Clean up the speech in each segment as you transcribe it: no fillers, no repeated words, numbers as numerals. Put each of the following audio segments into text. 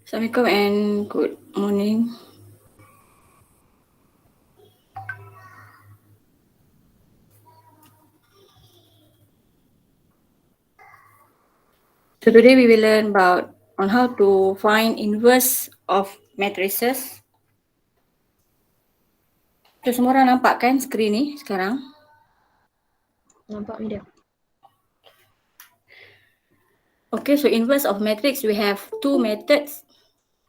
Assalamualaikum and good morning. So today we will learn about on how to find inverse of matrices. So semua orang nampak kan skrin ni sekarang? Nampak Mida? Okay, so inverse of matrix we have two methods.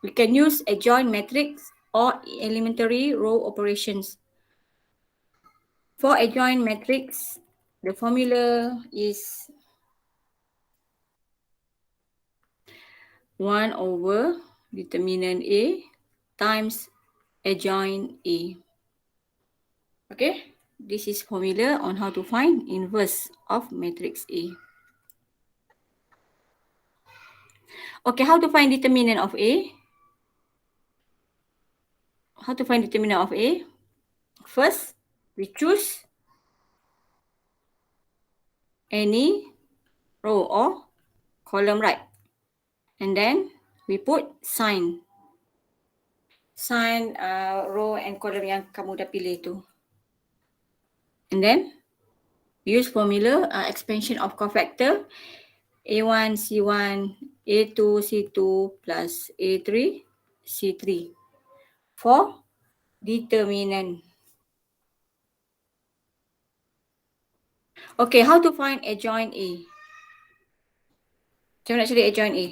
We can use adjoint matrix or elementary row operations. For adjoint matrix, the formula is 1 over determinant A times adjoint A. Okay, this is formula on how to find inverse of matrix A. Okay, how to find determinant of A? How to find determinant of A? First, we choose any row or column, right? And then we put sign. Sign row and column yang kamu dah pilih tu. And then use formula expansion of cofactor A1 C1 A2 C2 plus A3 C3 for determinant. Okay, how to find adjoint A? Macam mana nak cari adjoint A?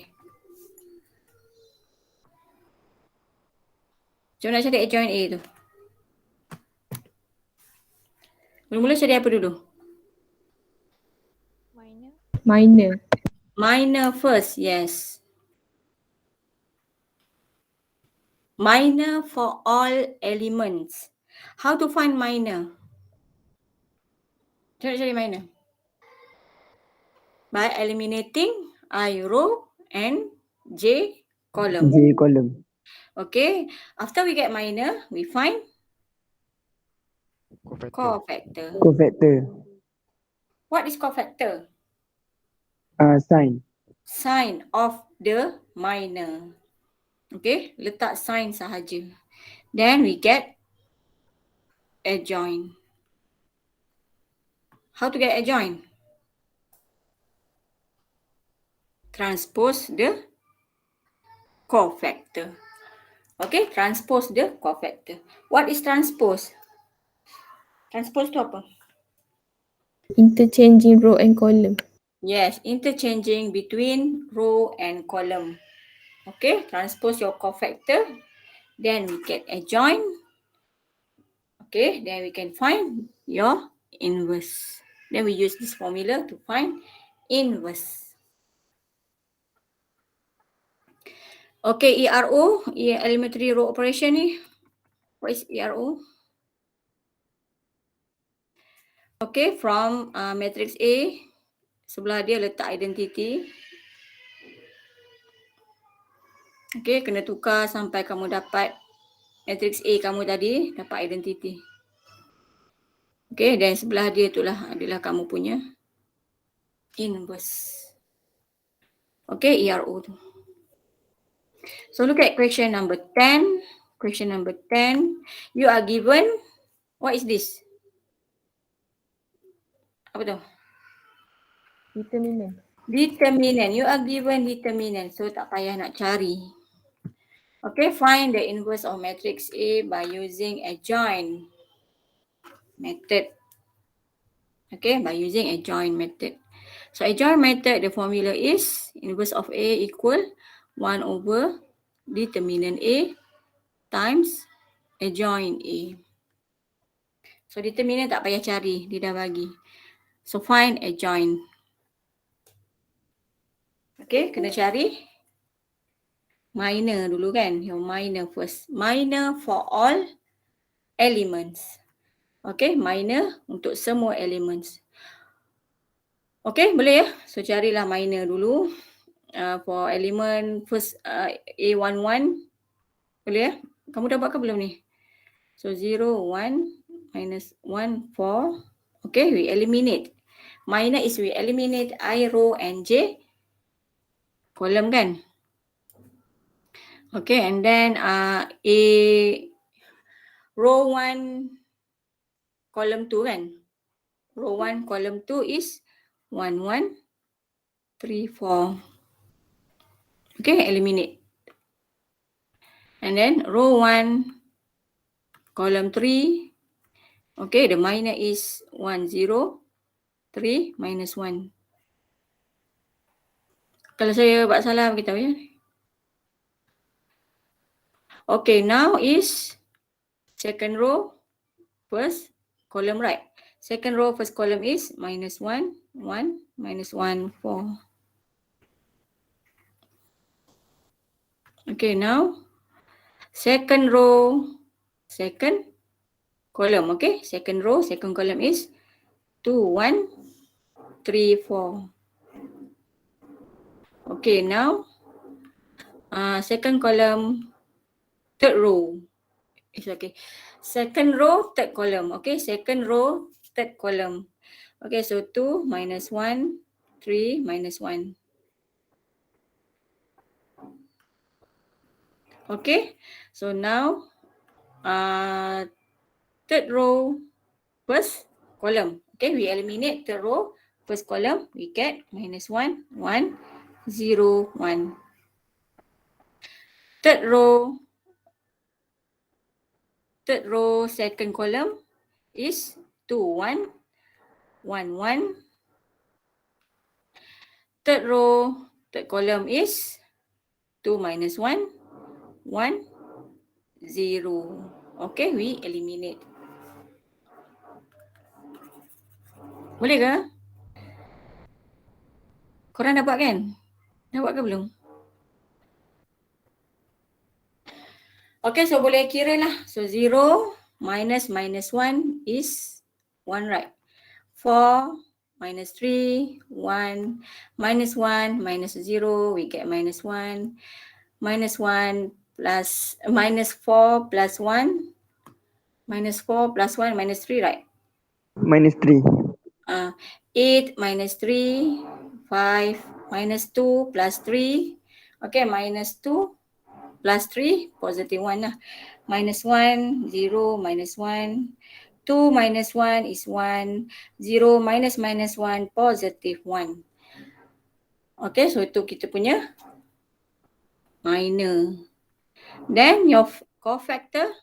Macam mana nak cari adjoint A tu? Mula-mula cari apa dulu? Minor. Minor first, yes. Minor for all elements. How to find minor? Macam mana nak cari minor? By eliminating I row and J column. J column. Okay, after we get minor, we find Cofactor. cofactor. Cofactor. What is cofactor? Sign. Sign of the minor. Okay, letak sign sahaja. Then we get adjoint. How to get adjoint? Transpose the cofactor. Okay, transpose the cofactor. What is transpose? Transpose tu apa? Interchanging row and column. Yes, interchanging between row and column. Okay, transpose your cofactor. Then we get adjoint. Okay, then we can find your inverse. Then we use this formula to find inverse. Okay, ERO, elementary row operation ni. What is ERO? Okay, from matrix A, sebelah dia letak identity. Okay, kena tukar sampai kamu dapat matrix A kamu tadi, dapat identity. Okay, dan sebelah dia itulah adalah kamu punya inverse. Okay, ERO tu. So look at question number 10. Question number 10. You are given, what is this? Apa tu? Determinant. Determinant. You are given determinant. So tak payah nak cari. Okay, find the inverse of matrix A by using adjoint method. Okay, by using adjoint method. So adjoint method, the formula is inverse of A equal 1 over determinant A times adjoint A. So determinant tak payah cari, dia dah bagi. So find adjoint. Okay, kena cari minor dulu kan. Your minor first. Minor for all elements. Okay, minor untuk semua elements. Okay, boleh ya? So carilah minor dulu. For element first A11. Boleh ya? Kamu dah buat ke belum ni? So 0, 1, minus 1, 4. Okay, we eliminate. Minor is we eliminate I row and J column kan? Okay, and then row 1, column 2 kan? Row 1, column 2 is 1, 1, 3, 4. Okay, eliminate. And then row 1, column 3. Okay, the minor is 1, 0, 3, minus 1. Kalau saya buat salah, beritahu ya. Okay, now is second row, first column right. Second row, first column is minus 1, 1, minus 1, 4. Okay, now second row, second column. Okay, second row, second column is 2, 1, 3, 4. Okay, now second column, third row. It's okay. Second row, third column. Okay, second row, third column. Okay, so 2 minus 1, 3 minus 1. Okay, so now third row, first column. Okay, we eliminate third row, first column, we get minus 1, 1, 0, 1. Third row, second column is 2, 1, 1, 1. Third row, third column is 2 minus 1, 1, 0. Okay, we eliminate. Boleh ke? Korang dah buat kan? Dah buat ke belum? Okay, so boleh kira lah. So 0 minus minus 1 is 1, right? 4 minus 3, 1, minus 1, minus 0, we get minus 1. Minus 1 plus, minus 4 plus 1. Minus 4 plus 1, minus 3, right? Minus 3. 8 minus 3, 5, minus 2 plus 3. Okay, minus 2 plus 3, positive 1 lah. Minus 1, 0, minus 1. 2 minus 1 is 1. 0 minus minus 1, positive 1. Okay, so itu kita punya minor. Then your cofactor.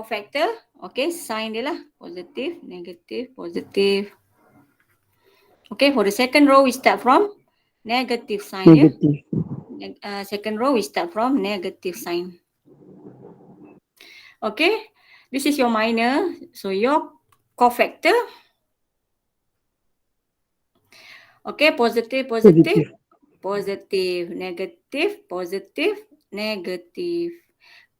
Okay, sign dia lah. Positive, negative, positive. Okay, for the second row, we start from negative sign. Negative. Second row, we start from negative sign. Okay, this is your minor. So your cofactor. Okay, positive, positive, positive, negative, positive, negative.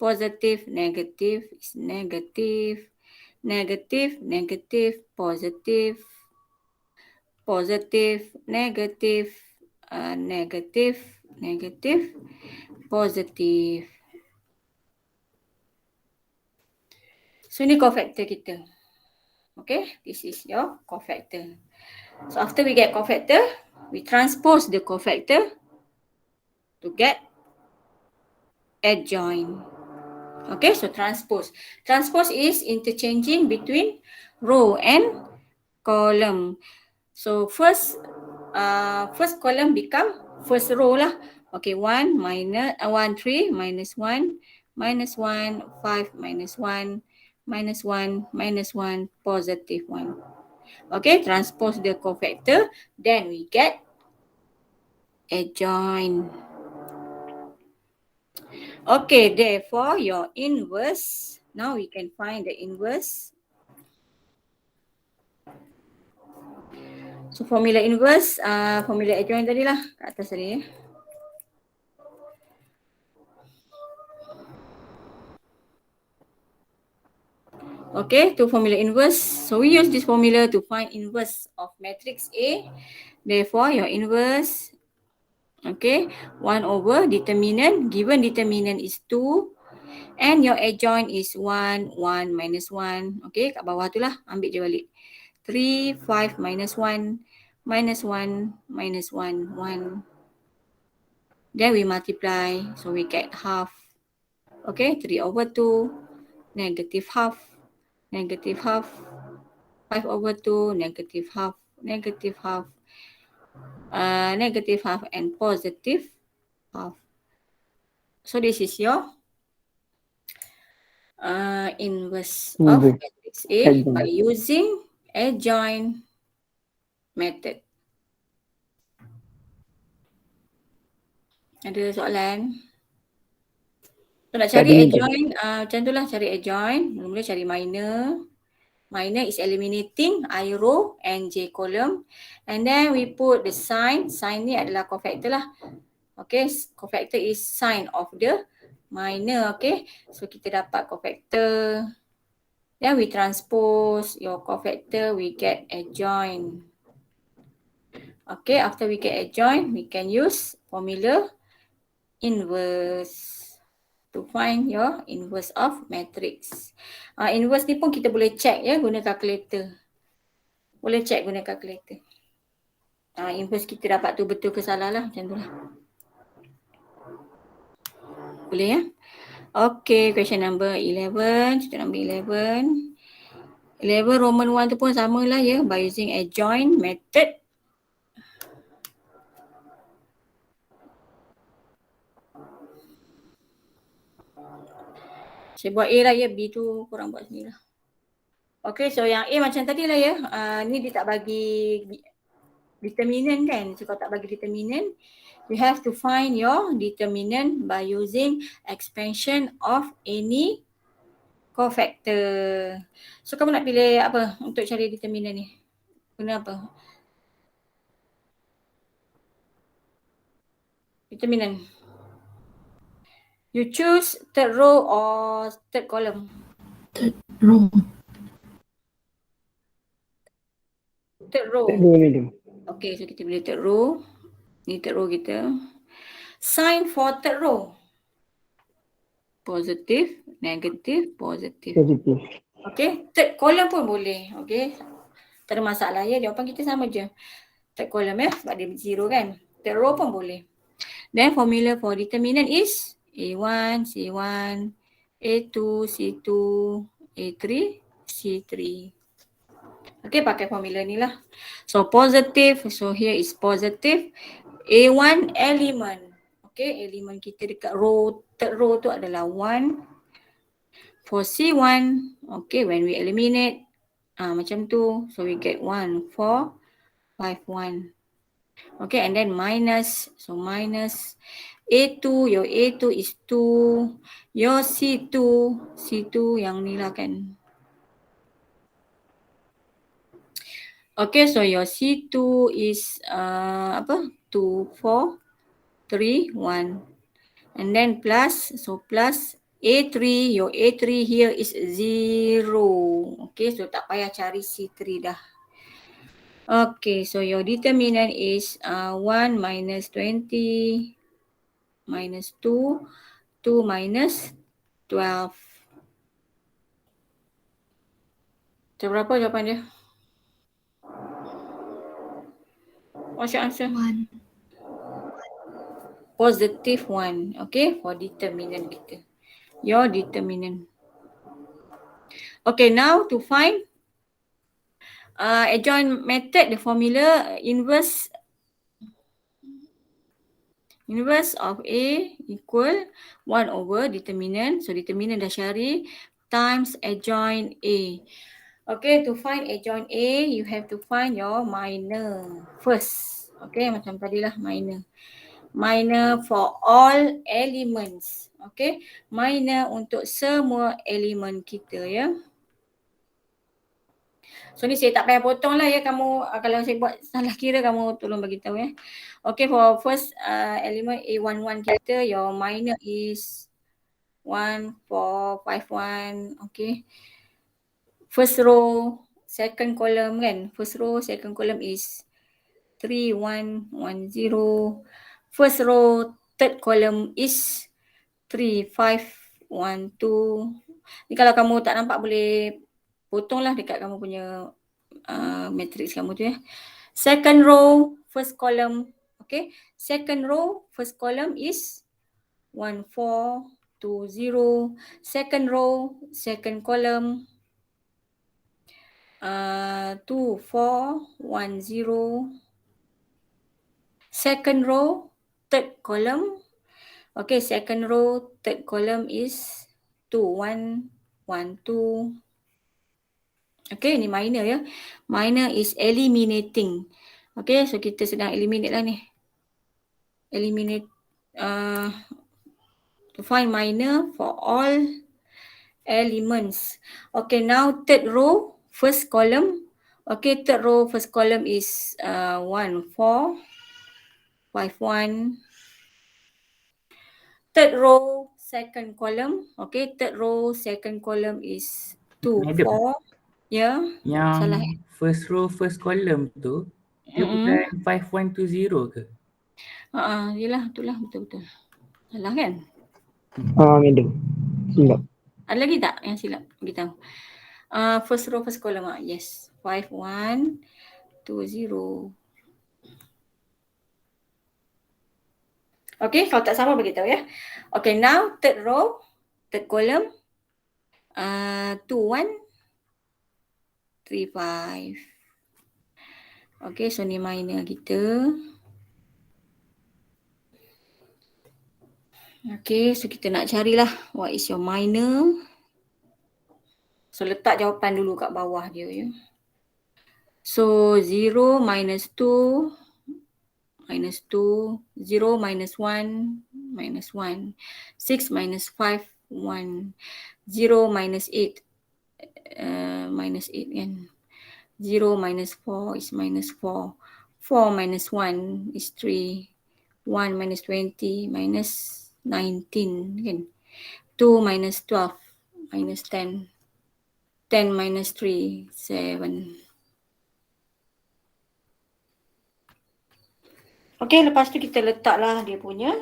Positive, negative is negative. Negative, negative, positive. Positive, negative, negative, negative, positive. So ni cofactor kita. Okay, this is your cofactor. So after we get cofactor, we transpose the cofactor to get adjoint. Okay, so transpose. Transpose is interchanging between row and column. So first column become first row lah. Okay, 1 minus 1 3 minus 1 minus 1 5 minus 1 minus 1 minus 1 positive 1. Okay, transpose the cofactor, then we get adjoint. Okay, therefore your inverse, now we can find the inverse. So formula inverse, formula adjoint tadi lah kat atas tadi ya. Okay, to formula inverse. So we use this formula to find inverse of matrix A. Therefore your inverse, okay, 1 over determinant, given determinant is 2 and your adjoint is 1, 1 minus 1. Okay, kat bawah tu lah, ambil je balik. 3, 5 minus 1, minus 1, minus 1, 1. Then we multiply, so we get half. Okay, 3/2, negative half, negative half, 5/2, negative half, negative half, negative half and positive half. So this is your inverse of Inverse. matrix A Adjoint. by using adjoint method. Ada soalan? So nak Tak cari ada, adjoint, macam tu lah cari adjoint. Mula-mula cari minor. Minor is eliminating I row and J column. And then we put the sign. Sign ni adalah cofactor lah. Okay, cofactor is sign of the minor. Okay, so kita dapat cofactor. Then we transpose your cofactor, we get adjoint. Okay, after we get adjoint, we can use formula inverse to find your inverse of matrix. Inverse ni pun kita boleh check ya guna calculator. Boleh check guna calculator. Inverse kita dapat tu betul ke salah lah, macam tu lah. Boleh ya? Okay, question number 11. Cerita number 11. 11 Roman 1 tu pun sama lah ya, by using adjoint method. Saya buat A lah ya, B tu korang buat sendiri lah. Okay, so yang A macam tadi lah ya. Ni dia tak bagi determinant kan. So kalau tak bagi determinant, you have to find your determinant by using expansion of any cofactor. So kamu nak pilih apa untuk cari determinant ni? Guna apa? Determinant. You choose third row or third column? Row. Third row. Tak ada, madam. Okay, so kita pilih third row. Ni third row kita. Sign for third row. Positive, negative, positive. Positif. Okay, third column pun boleh. Okay, tak ada masalah ya. Jawapan kita sama je. Third column ya, sebab dia zero kan. Third row pun boleh. Then formula for determinant is A1, C1, A2, C2, A3, C3. Okay, pakai formula ni lah. So positive, so here is positive. A1 element. Okay, elemen kita dekat row, third row tu adalah 1. For C1, okay, when we eliminate, macam tu. So we get 1, 4, 5, 1. Okay, and then minus. So minus A2, your A2 is 2. Your C2, C2 yang ni lah kan. Okay, so your C2 is apa? 2, 4, 3, 1. And then plus, so plus A3, your A3 here is 0. Okay, so tak payah cari C3 dah. Okay, so your determinant is 1 minus 20 minus 2, 2 minus 12. So berapa jawapan dia? What's your answer? 1. Positive 1. Okay, for determinant kita. Your determinant. Okay, now to find adjoint method, the formula inverse of A equal 1 over determinant. So determinant dah cari times adjoint A. Okay, to find adjoint A, you have to find your minor first. Okay, macam tadilah minor. Minor for all elements. Okay, minor untuk semua elemen kita ya. So ni saya tak payah potong lah ya, kamu kalau saya buat salah kira kamu tolong bagi tahu ya. Okay, for first element A11 kita, your minor is 1, 4, 5, 1. Okay. First row, second column kan. First row, second column is 3, 1, 1, 0. First row, third column is 3, 5, 1, 2. Ni kalau kamu tak nampak boleh potonglah dekat kamu punya matrix kamu tu ya. Second row, first column, Okay, second row, first column is 1, 4, 2, 0. Second row, second column 2, 4, 1, 0. Second row, third column. Okay, second row, third column is 2, 1, 1, 2. Okay, ni minor ya. Minor is eliminating. Okay, so kita sedang eliminate lah ni. Eliminate to find minor for all elements. Okay, now third row, first column. Okay, third row, first column is 1, 4, 5, 1. Third row, second column. Okay, third row, second column is 2, Madam. 4. Ya, Yang salah. first row, first column tu, dia bukan 5120 ke? Yelah, itulah betul-betul. Salah kan? Madam. Silap. Ada lagi tak yang silap? Beritahu. First row, first column. Yes. 5, 1, 2, 0. Okay, kalau tak sama beritahu ya. Okay, now third row, third column. 2, 1, 3, 5. Okay, so ni minor kita. Okay, so kita nak carilah what is your minor. So letak jawapan dulu kat bawah dia ya. So 0 minus 2, minus 2, 0 minus 1, minus 1, 6 minus 5, 1, 0 minus 8, minus 8 kan. 0 minus 4 is minus 4, 4 minus 1 is 3, 1 minus 20 minus 19 kan. 2 minus 12 minus 10, 10 minus 3, 7. Okay, lepas tu kita letaklah dia punya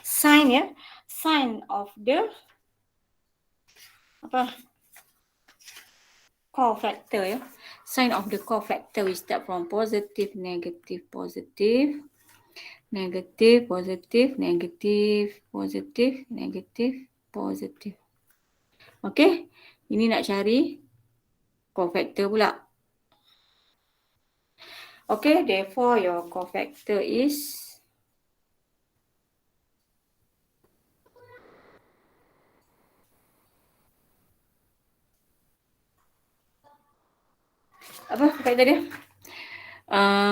sign ya. Sign of the cofactor ya. Sign of the cofactor, we start from positive, negative, positive, negative, positive, negative, positive, negative, positive. Okay, ini nak cari cofactor pula. Okay, therefore your cofactor is apa cofactor dia?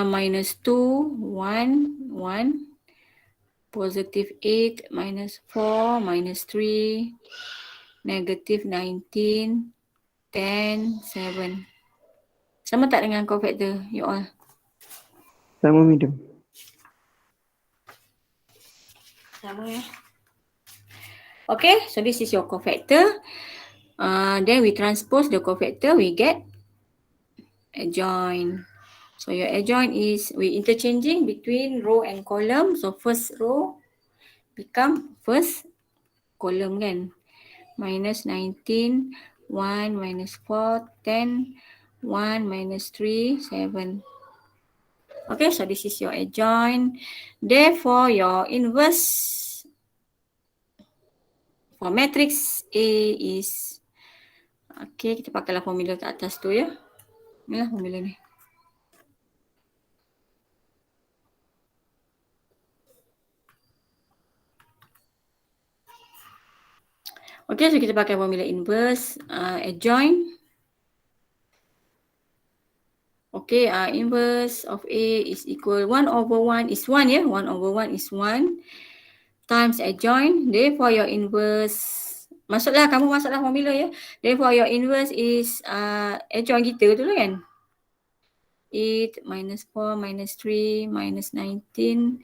Minus 2, 1, 1, positive 8, minus 4, minus 3, negative 19, 10, 7. Sama tak dengan cofactor you all? Sama madam. Sama ya. Okay, so this is your cofactor. Then we transpose the cofactor, we get adjoint. So your adjoint is, we interchanging between row and column. So first row become first column kan. Minus 19, 1, minus 4, 10, 1, minus 3, 7. Okay, so this is your adjoint. Therefore, your inverse for matrix A is, okay, kita pakailah formula kat atas tu ya. Inilah formula ni. Okay, so kita pakai formula inverse, adjoint. Okay, inverse of A is equal 1 over 1 is 1 ya. 1 over 1 is 1 times adjoint. Therefore your inverse, kamu masuklah formula ya. Therefore your inverse is adjoint kita tu lah kan. 8 minus 4 minus 3 minus 19,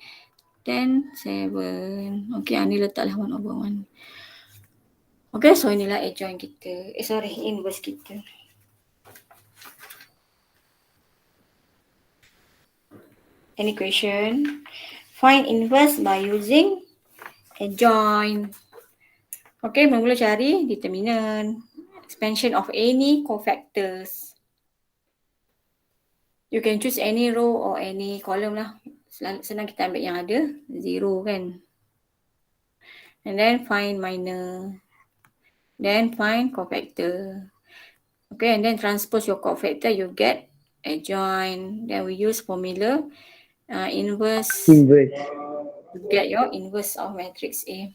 10, 7. Okay, ni letaklah 1 over 1. Okay, so inilah adjoint kita. Inverse kita. Any question? Find inverse by using adjoint. Okay, mula cari determinant. Expansion of any cofactors. You can choose any row or any column lah. senang kita ambil yang ada 0 kan. And then find minor. Then find cofactor. Okay, and then transpose your cofactor, you get adjoint. Then we use formula inverse Inverse. to get your inverse of matrix A.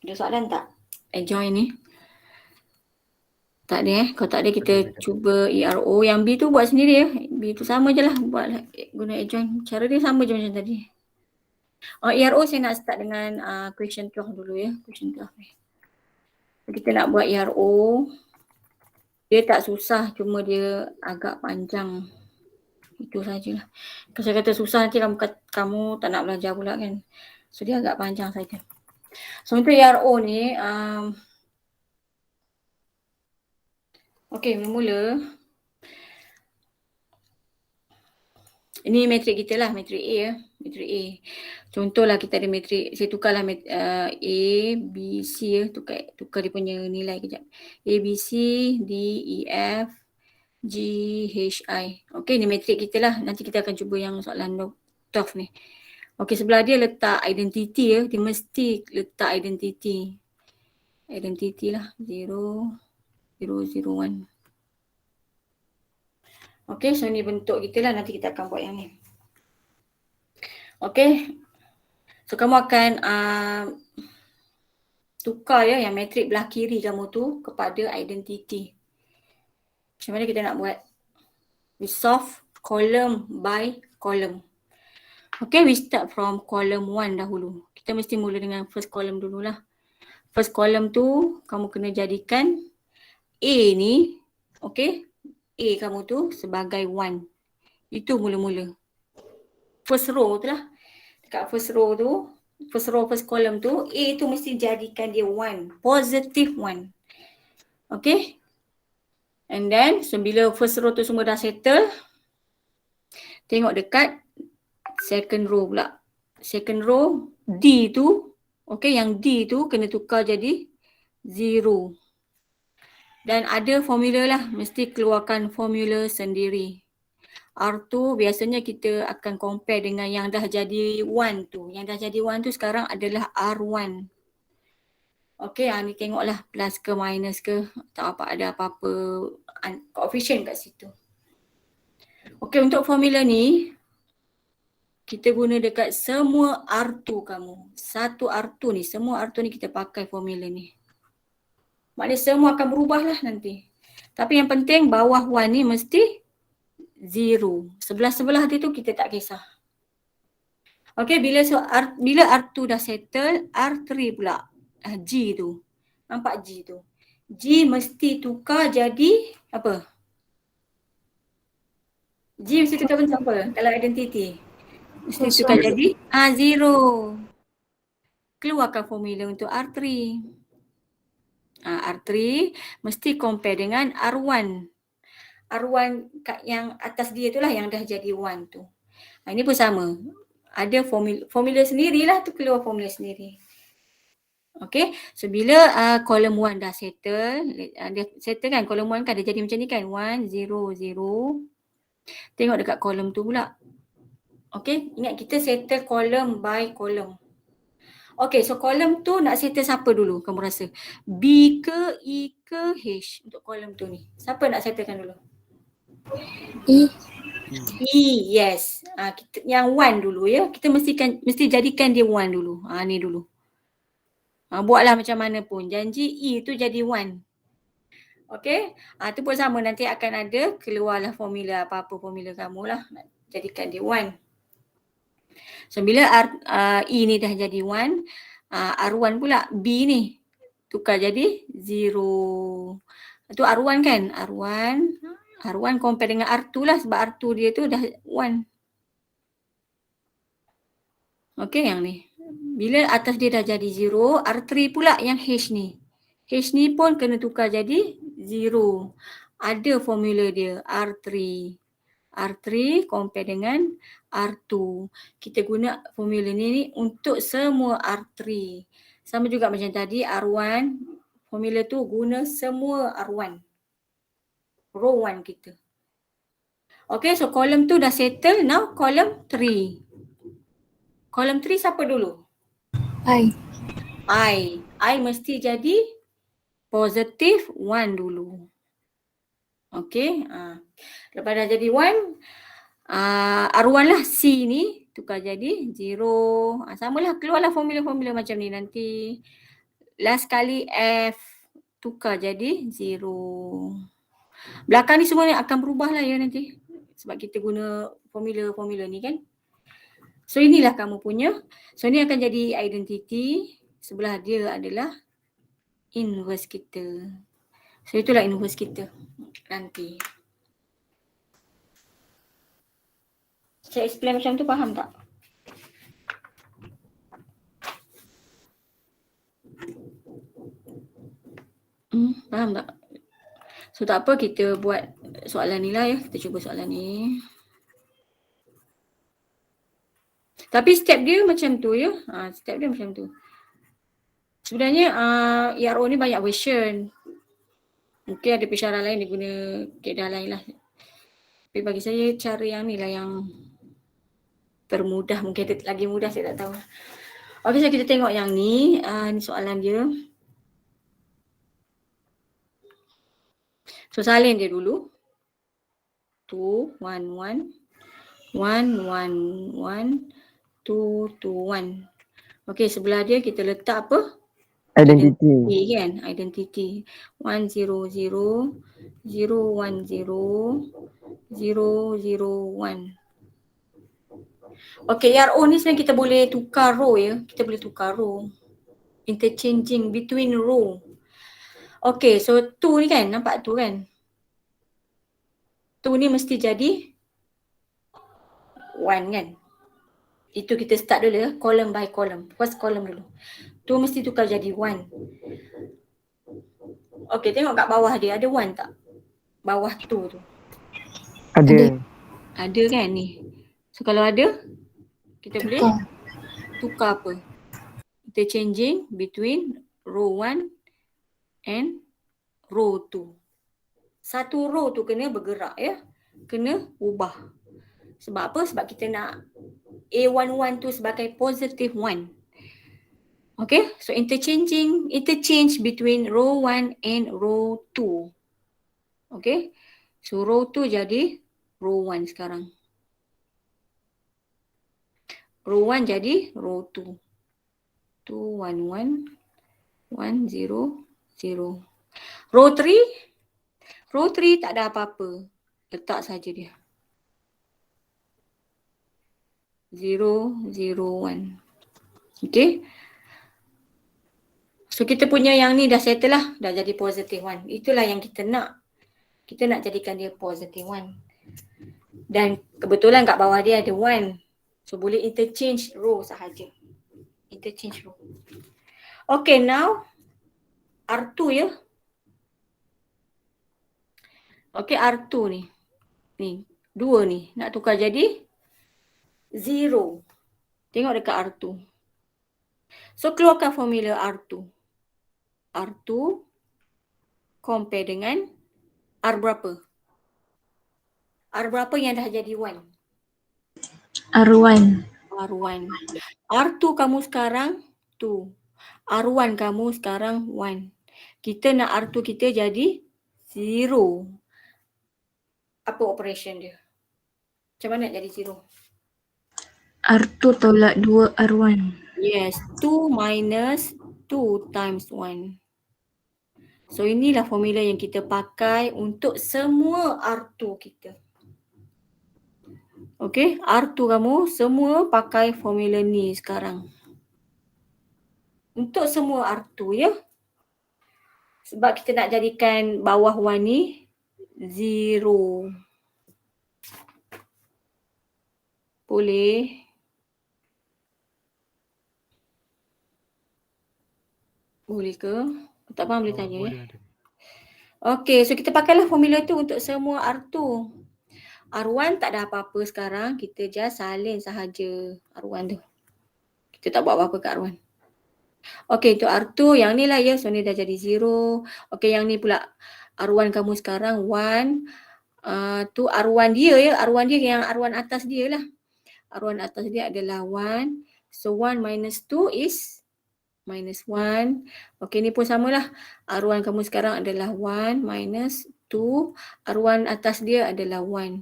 Ada soalan tak? Adjoint ni? Tak ada Kalau tak ada kita cuba ERO. Yang B tu buat sendiri ya. B tu sama je lah buat guna adjoint. Cara dia sama je macam tadi. ERO saya nak start dengan question 12 dulu ya. Question 12 ni. Kita nak buat ERO. Dia tak susah, cuma dia agak panjang. Itu sajalah. Kalau saya kata susah nanti kamu tak nak belajar pula kan. So dia agak panjang saja. So untuk ERO ni okey, mula-mula ini matrik kita lah, matrik A ya. Matrik A. Contohlah kita ada matrik, saya tukarlah A, B, C ya. Tukar dia punya nilai kejap. A, B, C, D, E, F, G, H, I. Okey, ni matrik kita lah. Nanti kita akan cuba yang soalan 12 ni. Okey, sebelah dia letak identity ya. Dia mesti letak identity. Identity lah. 0, 0, 0, 1. Okey, so ni bentuk kita lah. Nanti kita akan buat yang ni. Okey. So kamu akan tukar ya yang matrik belah kiri kamu tu kepada identity. Macam mana kita nak buat? We solve column by column. Okay, we start from column 1 dahulu. Kita mesti mula dengan first column dululah. First column tu kamu kena jadikan A ni, okay, A kamu tu sebagai 1. Itu mula-mula. First row tu lah. Dekat first row tu, first column tu, A tu mesti jadikan dia 1. Positive 1. Okay. And then, so bila first row tu semua dah settle, tengok dekat second row pula. Second row, D tu, okay, yang D tu kena tukar jadi 0. Dan ada formula lah, mesti keluarkan formula sendiri. R2 biasanya kita akan compare dengan yang dah jadi 1 tu. Yang dah jadi 1 tu sekarang adalah R1. Okay, ni tengoklah plus ke minus ke atau ada apa-apa coefficient kat situ. Okay, untuk formula ni kita guna dekat semua R2 kamu. Satu R2 ni, semua R2 ni kita pakai formula ni. Maknanya semua akan berubah lah nanti. Tapi yang penting bawah 1 ni mesti 0. Sebelah-sebelah dia tu kita tak kisah. Okay, bila R2 dah settle, R3 pula. G tu. Nampak G tu. G mesti tukar jadi apa? G mesti tukar macam apa? Kalau identity. Mesti tukar jadi 0. Keluarkan formula untuk R3. R3 mesti compare dengan R1. R1 yang atas dia tu lah yang dah jadi 1 tu. Ini pun sama. Ada formula sendirilah tu, keluar formula sendiri. Okay, so bila column 1 dah settle, dia settle kan, column 1 kan dia jadi macam ni kan, 1, 0, 0. Tengok dekat column tu pula. Okay, ingat kita settle column by column. Okay, so column tu nak settle siapa dulu kamu rasa? B ke, E ke, H untuk column tu ni? Siapa nak settlekan dulu? E. E, yes. Kita, yang 1 dulu ya. Kita mesti jadikan dia 1 dulu. Ni dulu. Buatlah macam mana pun. Janji E tu jadi 1. Okay. Tu pun sama. Nanti akan ada keluarlah formula. Apa-apa formula kamu lah. Nak jadikan dia 1. So bila E ni dah jadi 1. R1 pula. B ni. Tukar jadi 0. Itu R1 kan? R1 compare dengan R2 lah. Sebab R2 dia tu dah 1. Okay, yang ni. Bila atas dia dah jadi 0, R3 pula yang H ni. H ni pun kena tukar jadi 0. Ada formula dia, R3. R3 compare dengan R2. Kita guna formula ni untuk semua R3. Sama juga macam tadi, R1. Formula tu guna semua R1. Row 1 kita. Okay, so column 2 dah settle. Now column 3. Column 3 siapa dulu? I. I mesti jadi positive 1 dulu. Okay. Lepas dah jadi 1, R1 lah C ni tukar jadi 0. Samalah, keluarlah formula-formula macam ni nanti. Last kali F tukar jadi 0. Belakang ni semua akan berubah lah ya nanti. Sebab kita guna formula-formula ni kan. So inilah kamu punya. So ni akan jadi identity. Sebelah dia adalah inverse kita. So itulah inverse kita nanti. Saya explain macam tu, faham tak? Faham tak? So tak apa, kita buat soalan ni lah ya. Kita cuba soalan ni. Tapi step dia macam tu ya. Step dia macam tu. Sebenarnya ERO ni banyak version. Mungkin ada pensyarah lain dia guna kaedah lain lah. Tapi bagi saya cara yang ni lah yang termudah. Mungkin ada lagi mudah, saya tak tahu. Okey, so kita tengok yang ni. Ni soalan dia. So salin dia dulu. 2, 1, 1. 1, 1, 1. 2, 2, 1. Okey, sebelah dia kita letak apa? Identity. Kan? Identity. 1, 0, 0. 0, 1, 0. 0, 0, 1. Okey, RO ni sebenarnya kita boleh tukar row ya. Kita boleh tukar row. Interchanging between row. Okey, so 2 ni kan, nampak 2 kan? 2 ni mesti jadi 1 kan? Itu kita start dulu ya, column by column. First column dulu. 2 mesti tukar jadi 1. Okey, tengok kat bawah dia ada 1 tak? Bawah 2 tu. Ada. Ada kan ni? So kalau ada, kita boleh tukar apa? Interchanging between row 1 and row 2. Satu row tu kena bergerak ya. Kena ubah. Sebab apa? Sebab kita nak A11 tu sebagai positive 1. Okay, so interchange between row 1 and row 2. Okay, so row 2 jadi row 1 sekarang. Row 1 jadi row 2. 2, 1, 1. 1, 0, 0. Row 3. Row 3 tak ada apa-apa. Letak saja dia. 0, 0, 1. Okay. So kita punya yang ni dah settle lah. Dah jadi positive 1. Itulah yang kita nak. Kita nak jadikan dia positive 1. Dan kebetulan kat bawah dia ada 1. So boleh interchange row sahaja. Interchange row. Okay, now R2 ya. Okay, R2 ni. Ni, 2 ni. Nak tukar jadi 0. Tengok dekat R2. So keluarkan formula R2. R2 compare dengan R berapa? R berapa yang dah jadi 1? R1. R1. R2 kamu sekarang 2. R1 kamu sekarang 1. Kita nak R2 kita jadi 0. Apa operation dia? Macam mana nak jadi 0? R2 tolak 2 R1. Yes, 2 minus 2 times 1. So inilah formula yang kita pakai untuk semua R2 kita. Okay, R2 kamu semua pakai formula ni sekarang. Untuk semua R2 ya. Sebab kita nak jadikan bawah 1 ni 0. Boleh. Boleh ke? Tak faham boleh tanya ya. Okey, so kita pakailah formula tu untuk semua R2. R1 tak ada apa-apa sekarang, kita just salin sahaja R1 tu. Kita tak buat apa-apa kat R1. Okey, untuk R2 yang ni lah ya, so ni dah jadi 0. Okey, yang ni pula R1 kamu sekarang 1. tu R1 dia ya, R1 dia yang R1 atas dia lah. R1 atas dia adalah 1. So 1 minus 2 is minus 1. Okey, ni pun samalah. R1 kamu sekarang adalah 1 minus 2. R1 atas dia adalah 1.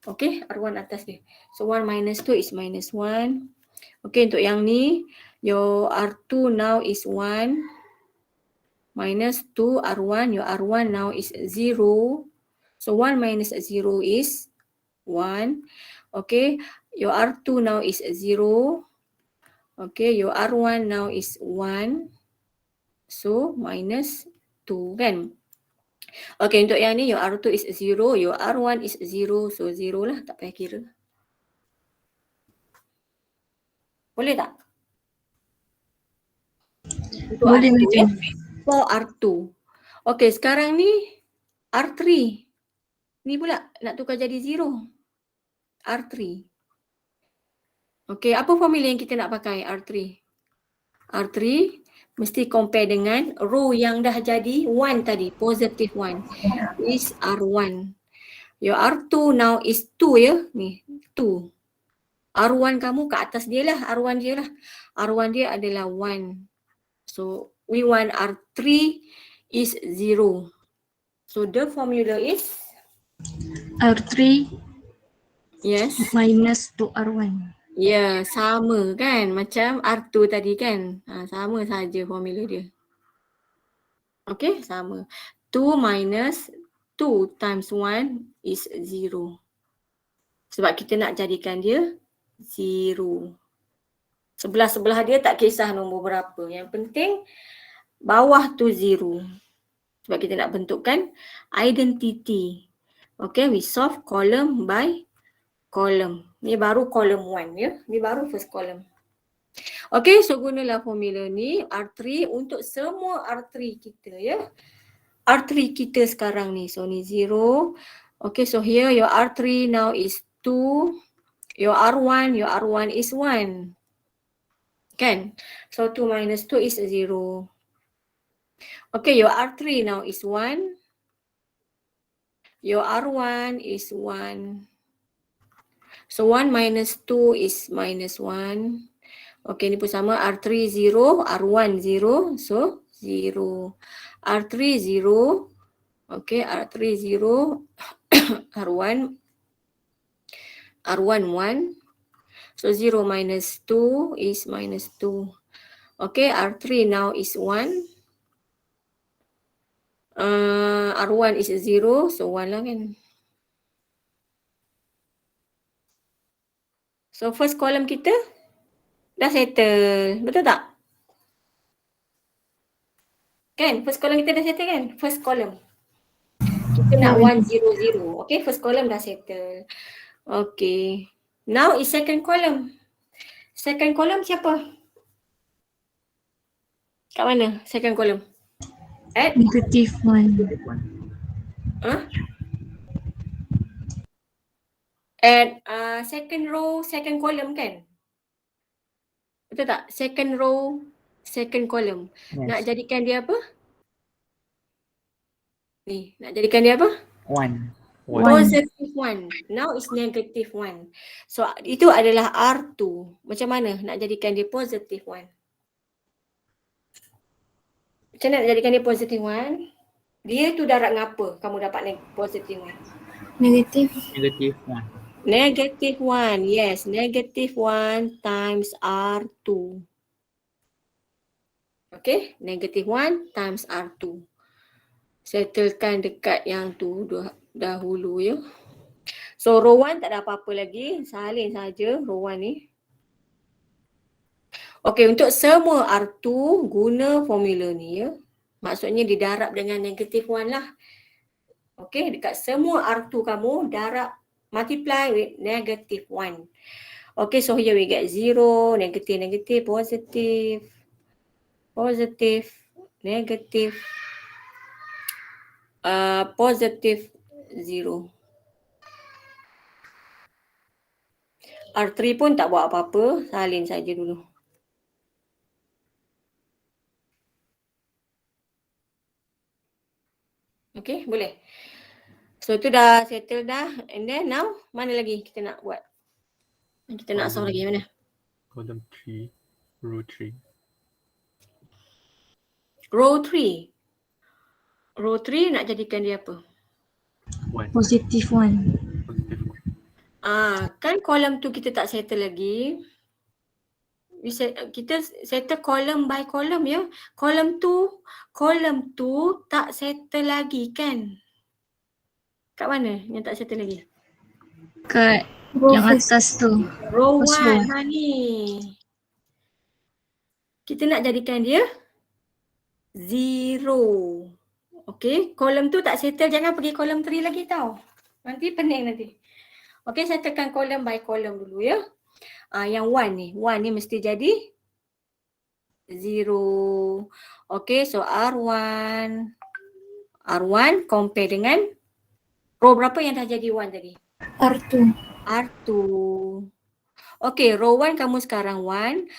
Okey, R1 atas dia. So 1 minus 2 is minus 1. Okey, untuk yang ni, your R2 now is 1 minus 2 R1. Your R1 now is 0. So 1 minus 0 is 1. Okay, your R2 now is 0. Okay, your R1 now is 1. So minus 2 kan. Okay, untuk yang ni your R2 is 0, your R1 is 0. So 0 lah, tak payah kira. Boleh tak? Untuk Boleh, R2 ya. Macam. For R2. Okay, sekarang ni R3. Ni pula nak tukar jadi 0. R3. Okay, apa formula yang kita nak pakai R3? R3 mesti compare dengan row yang dah jadi 1 tadi, positive 1 is R1. Your R2 now is 2 ya, ni 2. R1 kamu kat atas dia lah, R1 dia lah. R1 dia adalah 1. So we want R3 is 0. So the formula is R3 yes. minus 2R1. Ya, sama kan macam R2 tadi kan. Sama saja formula dia. Okay, sama. 2 minus 2 times 1 is 0. Sebab kita nak jadikan dia 0. Sebelah-sebelah dia tak kisah nombor berapa. Yang penting bawah tu 0. Sebab kita nak bentukkan identity. Okay, we solve column by column. Ni baru column 1 ya. Ni baru first column. Okay, so gunalah formula ni R3 untuk semua R3 kita ya. R3 kita sekarang ni. So ni 0. Okay, so here your R3 now is 2. Your R1 is 1. Kan? So 2 minus 2 is 0. Okay, your R3 now is 1. Your R1 is 1. So 1 minus 2 is minus 1. Okay, ni pun sama. R3 0, R1 0. So 0. R3 0. Okay, R3 0. R1 1. So 0 minus 2 is minus 2. Okay, R3 now is 1. R1 is 0. So 1 lah kan. So first column kita dah settle. Betul tak? Kan? First column kita dah settle kan? First column. Kita nak 1 0 0. Okay, first column dah settle. Okay. Now is second column. Second column siapa? Kat mana second column? At? Negative 1. Huh? At second row, second column kan? Betul tak? Second row, second column. Yes. Nak jadikan dia apa? Ni, nak jadikan dia apa? 1. Positive 1. Now is negative 1. So itu adalah R2. Macam mana nak jadikan dia positive 1? Macam mana nak jadikan dia positive 1? Dia tu darab ngapa kamu dapat positive 1? Negative. Negative 1. Negative 1. Yes, negative 1 times R2. Okay, negative 1 times R2. Settlekan dekat yang tu dahulu ya. So row 1 tak ada apa-apa lagi. Salin saja row 1 ni. Okay, untuk semua R2 guna formula ni ya. Maksudnya didarab dengan negative 1 lah. Okay, dekat semua R2 kamu darab multiply with negative 1. Okay, so here we get 0, negative, negative, positive, positive, negative, positive 0. R3 pun tak buat apa-apa, salin saja dulu. Okay, boleh. So tu dah settle dah. And then now mana lagi kita nak buat? Kita nak solve lagi mana? Column 3, row 3. Row 3. Row 3 nak jadikan dia apa? 1. Positive 1. Positive 1. Kan kolom tu kita tak settle lagi. Kita settle column by column ya. Kolom tu tak settle lagi kan? Kat mana yang tak settle lagi? Kat Row yang first. atas tu. Row First 1 row. ni. Kita nak jadikan dia 0. Okay, kolom tu tak settle, jangan pergi kolom 3 lagi tau. Nanti pening nanti. Okay, settlekan kolom by kolom dulu ya. Yang 1 ni mesti jadi 0. Okay, so R1 compare dengan row berapa yang dah jadi 1 tadi? R2. R2. Okay, row 1 kamu sekarang 1.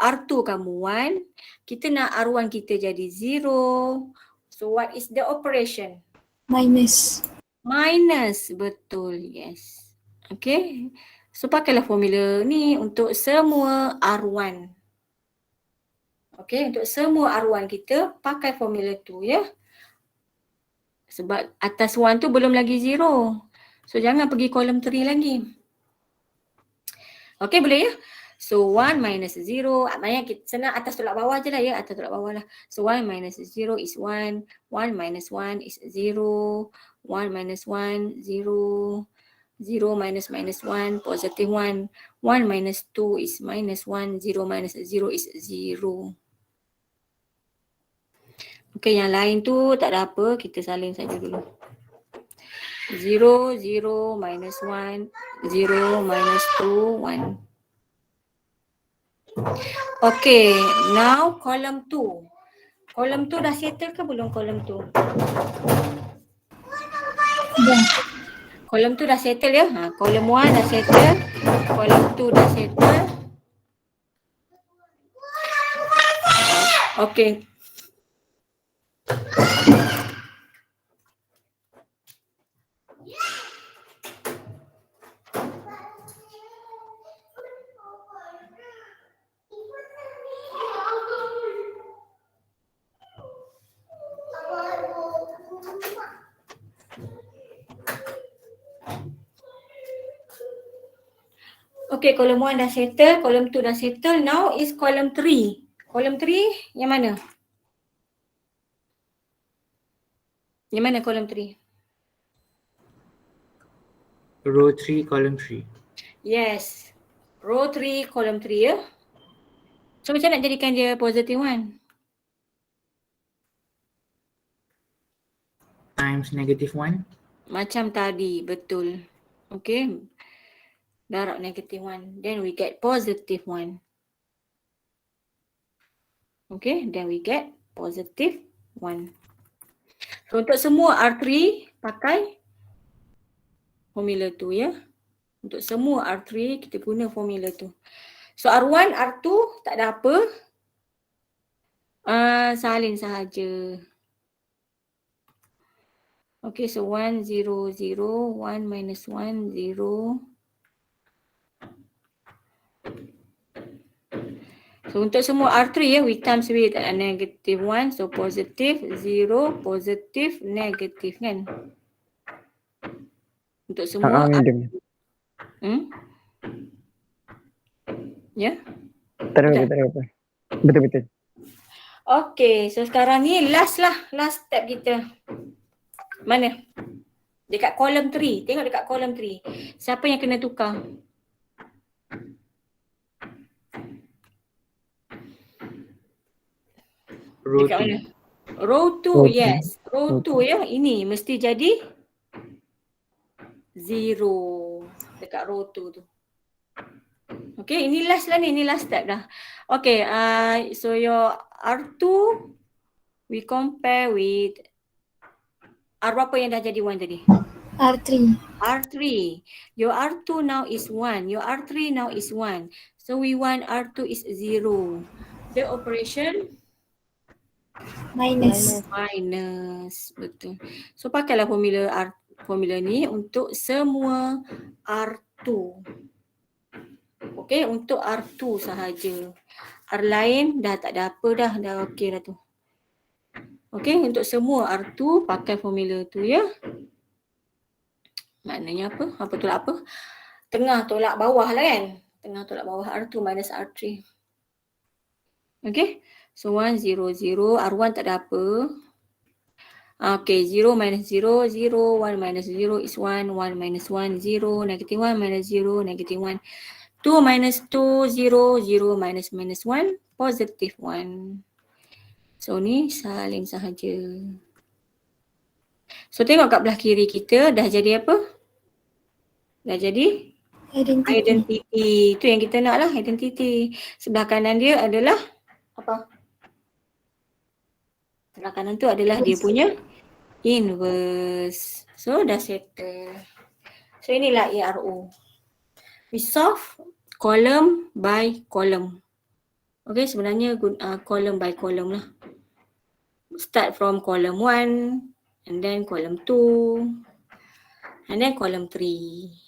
R2 kamu 1. Kita nak R1 kita jadi 0. So what is the operation? Minus. Minus, betul, yes. Okay, so pakailah formula ni untuk semua R1. Okay, untuk semua R1 kita pakai formula tu ya. Sebab atas 1 tu belum lagi 0. So jangan pergi kolom 3 lagi. Okay, boleh ya? So 1 minus 0, maknanya kita senang atas tolak bawah je lah ya, atas tolak bawah lah. So 1 minus 0 is 1, 1 minus 1 is 0, 1 minus 1, 0, 0 minus minus 1, positive 1, 1 minus 2 is minus 1, 0 minus 0 is 0. Okay, yang lain tu tak ada apa, kita salin saja dulu. 0, 0, minus 1, 0, minus 2, 1. Okay, now column 2. Column 2 dah settle ke belum column 2? Dah. Column 2 dah settle ya. Column 1 dah settle. Column 2 dah settle. Okay. Okay, column 1 dah settle, column 2 dah settle. Now is column 3. Column 3 yang mana? Yang mana column 3? Row 3, column 3. Yes. Row 3, column 3 ya. So macam nak jadikan dia positive 1? Times negative 1. Macam tadi, betul. Okay. Darab negative 1. Then we get positive 1. Okay, then we get positive 1. So untuk semua R3 pakai formula tu ya. Untuk semua R3 kita guna formula tu. So R1, R2 tak ada apa. Salin sahaja. Okay, so 1, 0, 0, 1 minus 1, 0. So untuk semua R3 ya, we times with a negative 1. So positive, 0, positive, negative kan. Untuk semua medium. Ya. Tak ada apa. Betul. Okay, so sekarang ni last step kita. Mana? Dekat kolom 3. Tengok dekat kolom 3. Siapa yang kena tukar? Row Dekat 2. mana? Row 2, yes. Row 2 ya. Ini mesti jadi 0 dekat row 2 tu. Okay, ini last lah ni. Ini last step dah. Okay, so your R2 we compare with R berapa yang dah jadi 1 tadi? R3. R3. Your R2 now is 1. Your R3 now is 1. So we want R2 is 0. The operation Minus. Minus. Betul. So pakailah formula ni untuk semua R2. Okey, untuk R2 sahaja. R lain dah tak ada apa dah okey dah tu. Okey, untuk semua R2 pakai formula tu ya. Maknanya apa? Apa tolak apa? Tengah tolak bawah lah kan? Tengah tolak bawah R2 minus R3. Okay. So 1, 0, 0. R1 tak ada apa. Okay. 0 minus 0, 0. 1 minus 0 is 1. 1 minus 1, 0. Negative 1 minus 0, negative 1. 2 minus 2, 0. 0 minus 1, positive 1. So ni salin sahaja. So tengok kat belah kiri kita dah jadi apa? Dah jadi identity. Itu yang kita nak lah, identity. Sebelah kanan dia adalah apa? Sebelah kanan tu adalah dia punya inverse. So dah settle. So inilah ARO. We solve column by column. Okay, sebenarnya column by column lah. Start from column 1 and then column 2 and then column 3.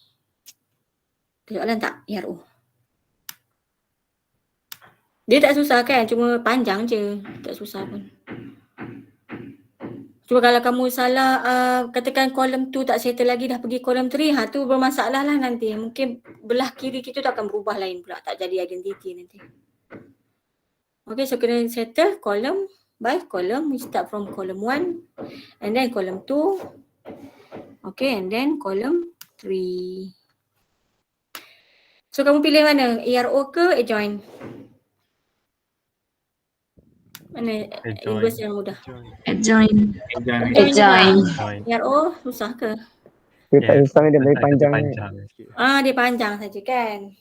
Tengoklah tak ARO. Dia tak susah kan, cuma panjang je. Tak susah pun. Cuma kalau kamu salah, katakan kolom tu tak settle lagi, dah pergi kolom 3, tu bermasalah lah nanti. Mungkin belah kiri kita tu akan berubah lain pula, tak jadi identity nanti. Okay, so kena settle column by column. We start from column 1 and then column 2. Okay, and then column 3. So kamu pilih mana? ARO ke adjoin? Mana inverse yang mudah? Adjoin. Adjoin. Adjoin. ARO susah ke? Dia tak susah, dia lebih panjang. sikit. Dia panjang saja kan.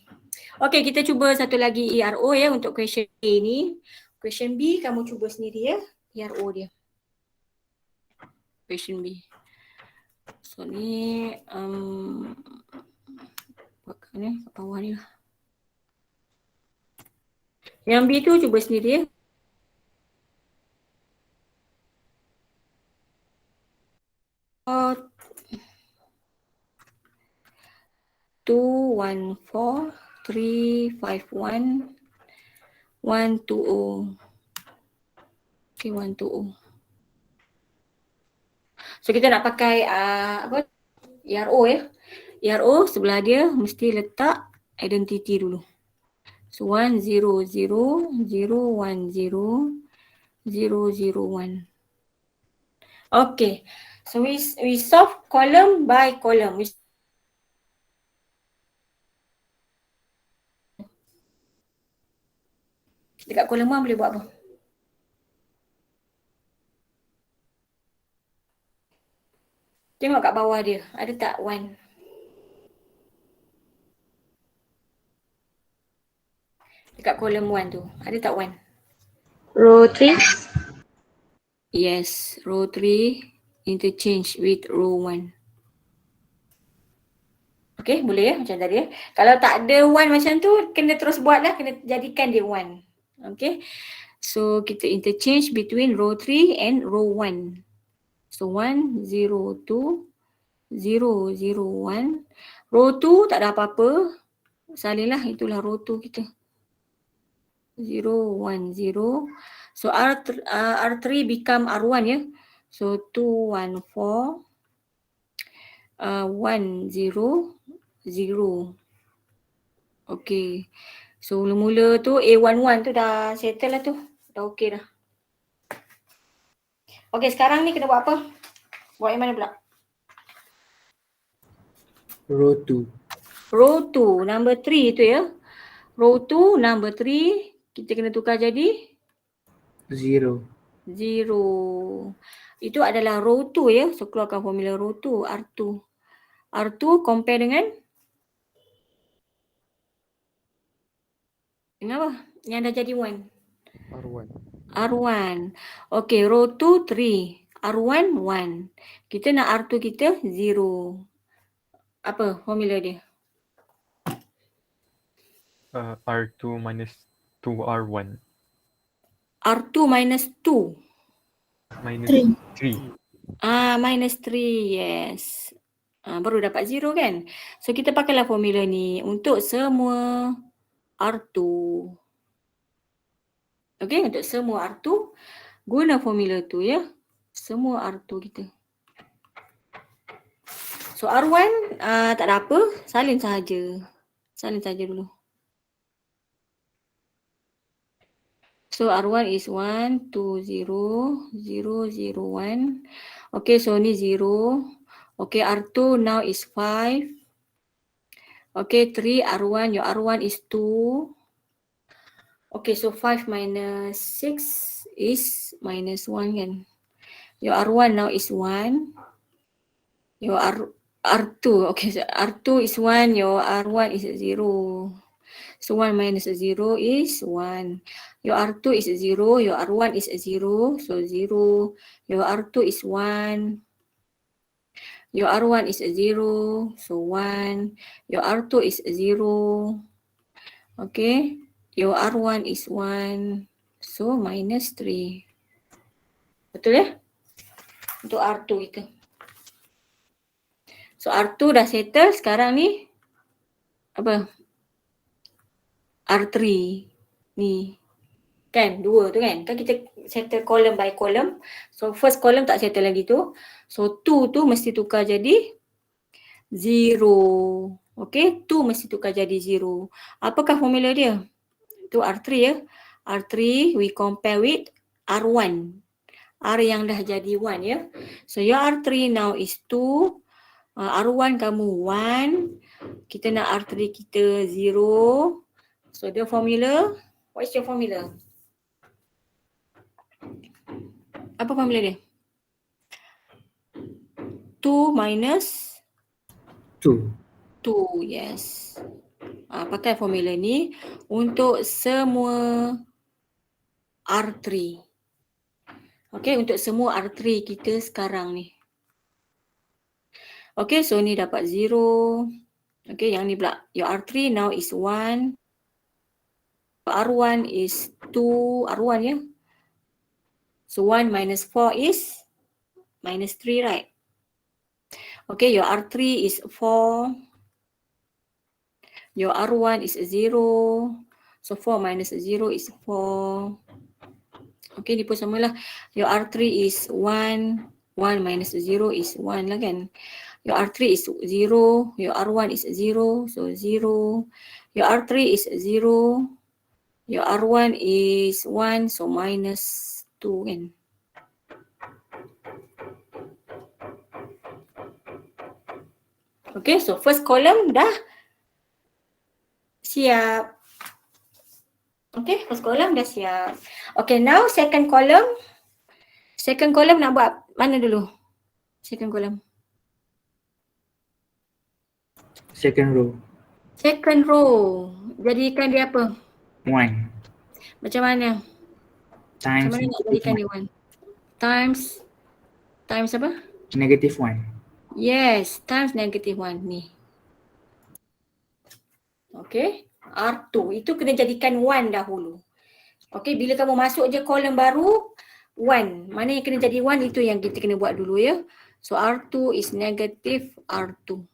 Okey, kita cuba satu lagi ERO ya untuk question A ni. Question B kamu cuba sendiri ya, ERO dia. Question B. So ni buatkan ni kat bawah ni lah. Yang B tu cuba sendiri ya. Oh, 2, 1, 4, 3, 5, 1, 1, 2, 0. Okay, 1, 2, 0. So kita nak pakai apa? ERO ya. ERO sebelah dia mesti letak identity dulu. So 1, 0, 0, 0, 1, 0, 0, 0, 1. Okay. So we solve column by column. Dekat column 1 boleh buat apa? Tengok kat bawah dia. Ada tak 1? Dekat column 1 tu. Ada tak 1? Row 3. Yes. Row 3 interchange with row 1. Okay, boleh ya macam tadi ya. Kalau tak ada 1 macam tu, kena terus buat lah. Kena jadikan dia 1. Okay. So kita interchange between row 3 and row 1. So 1, 0, 2, 0, 0, 1. Row 2 tak ada apa-apa. Salinlah, itulah row 2 kita. 0, 1, 0. So R3 become R1 ya. So 2, 1, 4. 1, 0, 0. Okay. So mula-mula tu A11 tu dah settle lah tu. Dah okay dah. Okay, sekarang ni kena buat apa? Buat yang mana pula? Row 2. Row 2, number 3 tu ya. Row 2, number 3. Kita kena tukar jadi? 0. 0. Itu adalah row 2 ya. So keluarkan formula row 2, R2. R2 compare dengan? Dengan apa? Yang dah jadi 1. R1. R1. Okay, row 2, 3. R1, 1. Kita nak R2 kita 0. Apa formula dia? R2 minus 2R1. R2 minus 2. Minus 3. 3. Minus 3, yes. Baru dapat 0 kan? So kita pakailah formula ni untuk semua R2. Okay, untuk semua R2 guna formula tu ya. Semua R2 kita. So R1 tak ada apa, salin sahaja. Salin sahaja dulu. So R1 is 1, 2, 0, 0, 0, 1. Okay, so ni 0. Okay, R2 now is 5. Okay, 3, R1, your R1 is 2. Okay, so 5 minus 6 is minus 1 kan. Your R1 now is 1. Your R2, okay, so R2 is 1, your R1 is 0. So 1 minus 0 is 1. Your R2 is 0, your R1 is 0, so 0. Your R2 is 1. Your R1 is 0, so 1. Your R2 is 0. Okay. Your R1 is 1, so minus 3. Betul ya? Untuk R2 kita. So R2 dah settle, sekarang ni apa? R3 ni. Kan, dua tu kan. Kan kita settle column by column. So first column tak settle lagi tu. So 2 tu mesti tukar jadi 0. Okay, 2 mesti tukar jadi 0. Apakah formula dia? Tu R3 ya. R3 we compare with R1. R yang dah jadi 1 ya. So your R3 now is 2. R1 kamu 1. Kita nak R3 kita 0. So the formula, what is your formula? Apa formula dia? 2 minus 2. 2, yes. Pakai formula ni untuk semua R3. Okay, untuk semua R3 kita sekarang ni. Okay, so ni dapat 0. Okay, yang ni pula. Your R3 now is 1. R1 is 2. R1 ya. So 1 minus 4 is minus 3, right? Okay, your R3 is 4. Your R1 is 0. So 4 minus 0 is 4. Okay, ni pun samalah. Your R3 is 1. 1 minus 0 is 1 lah kan. Your R3 is 0. Your R1 is 0. So 0. Your R3 is 0. Your R1 is 1. So minus 2 kan. Okay, so first column dah siap. Okay, first column dah siap. Okay, now second column. Second column nak buat mana dulu? Second column. Second row. Second row. Jadikan dia apa? 1 Macam mana? times Macam mana nak jadikan dia 1? Times apa? negative 1. Yes, times negative 1 ni. Okay, R2 itu kena jadikan 1 dahulu. Okay, bila kamu masuk je kolom baru 1. Mana yang kena jadi 1 itu yang kita kena buat dulu ya. So R2 is negative R2.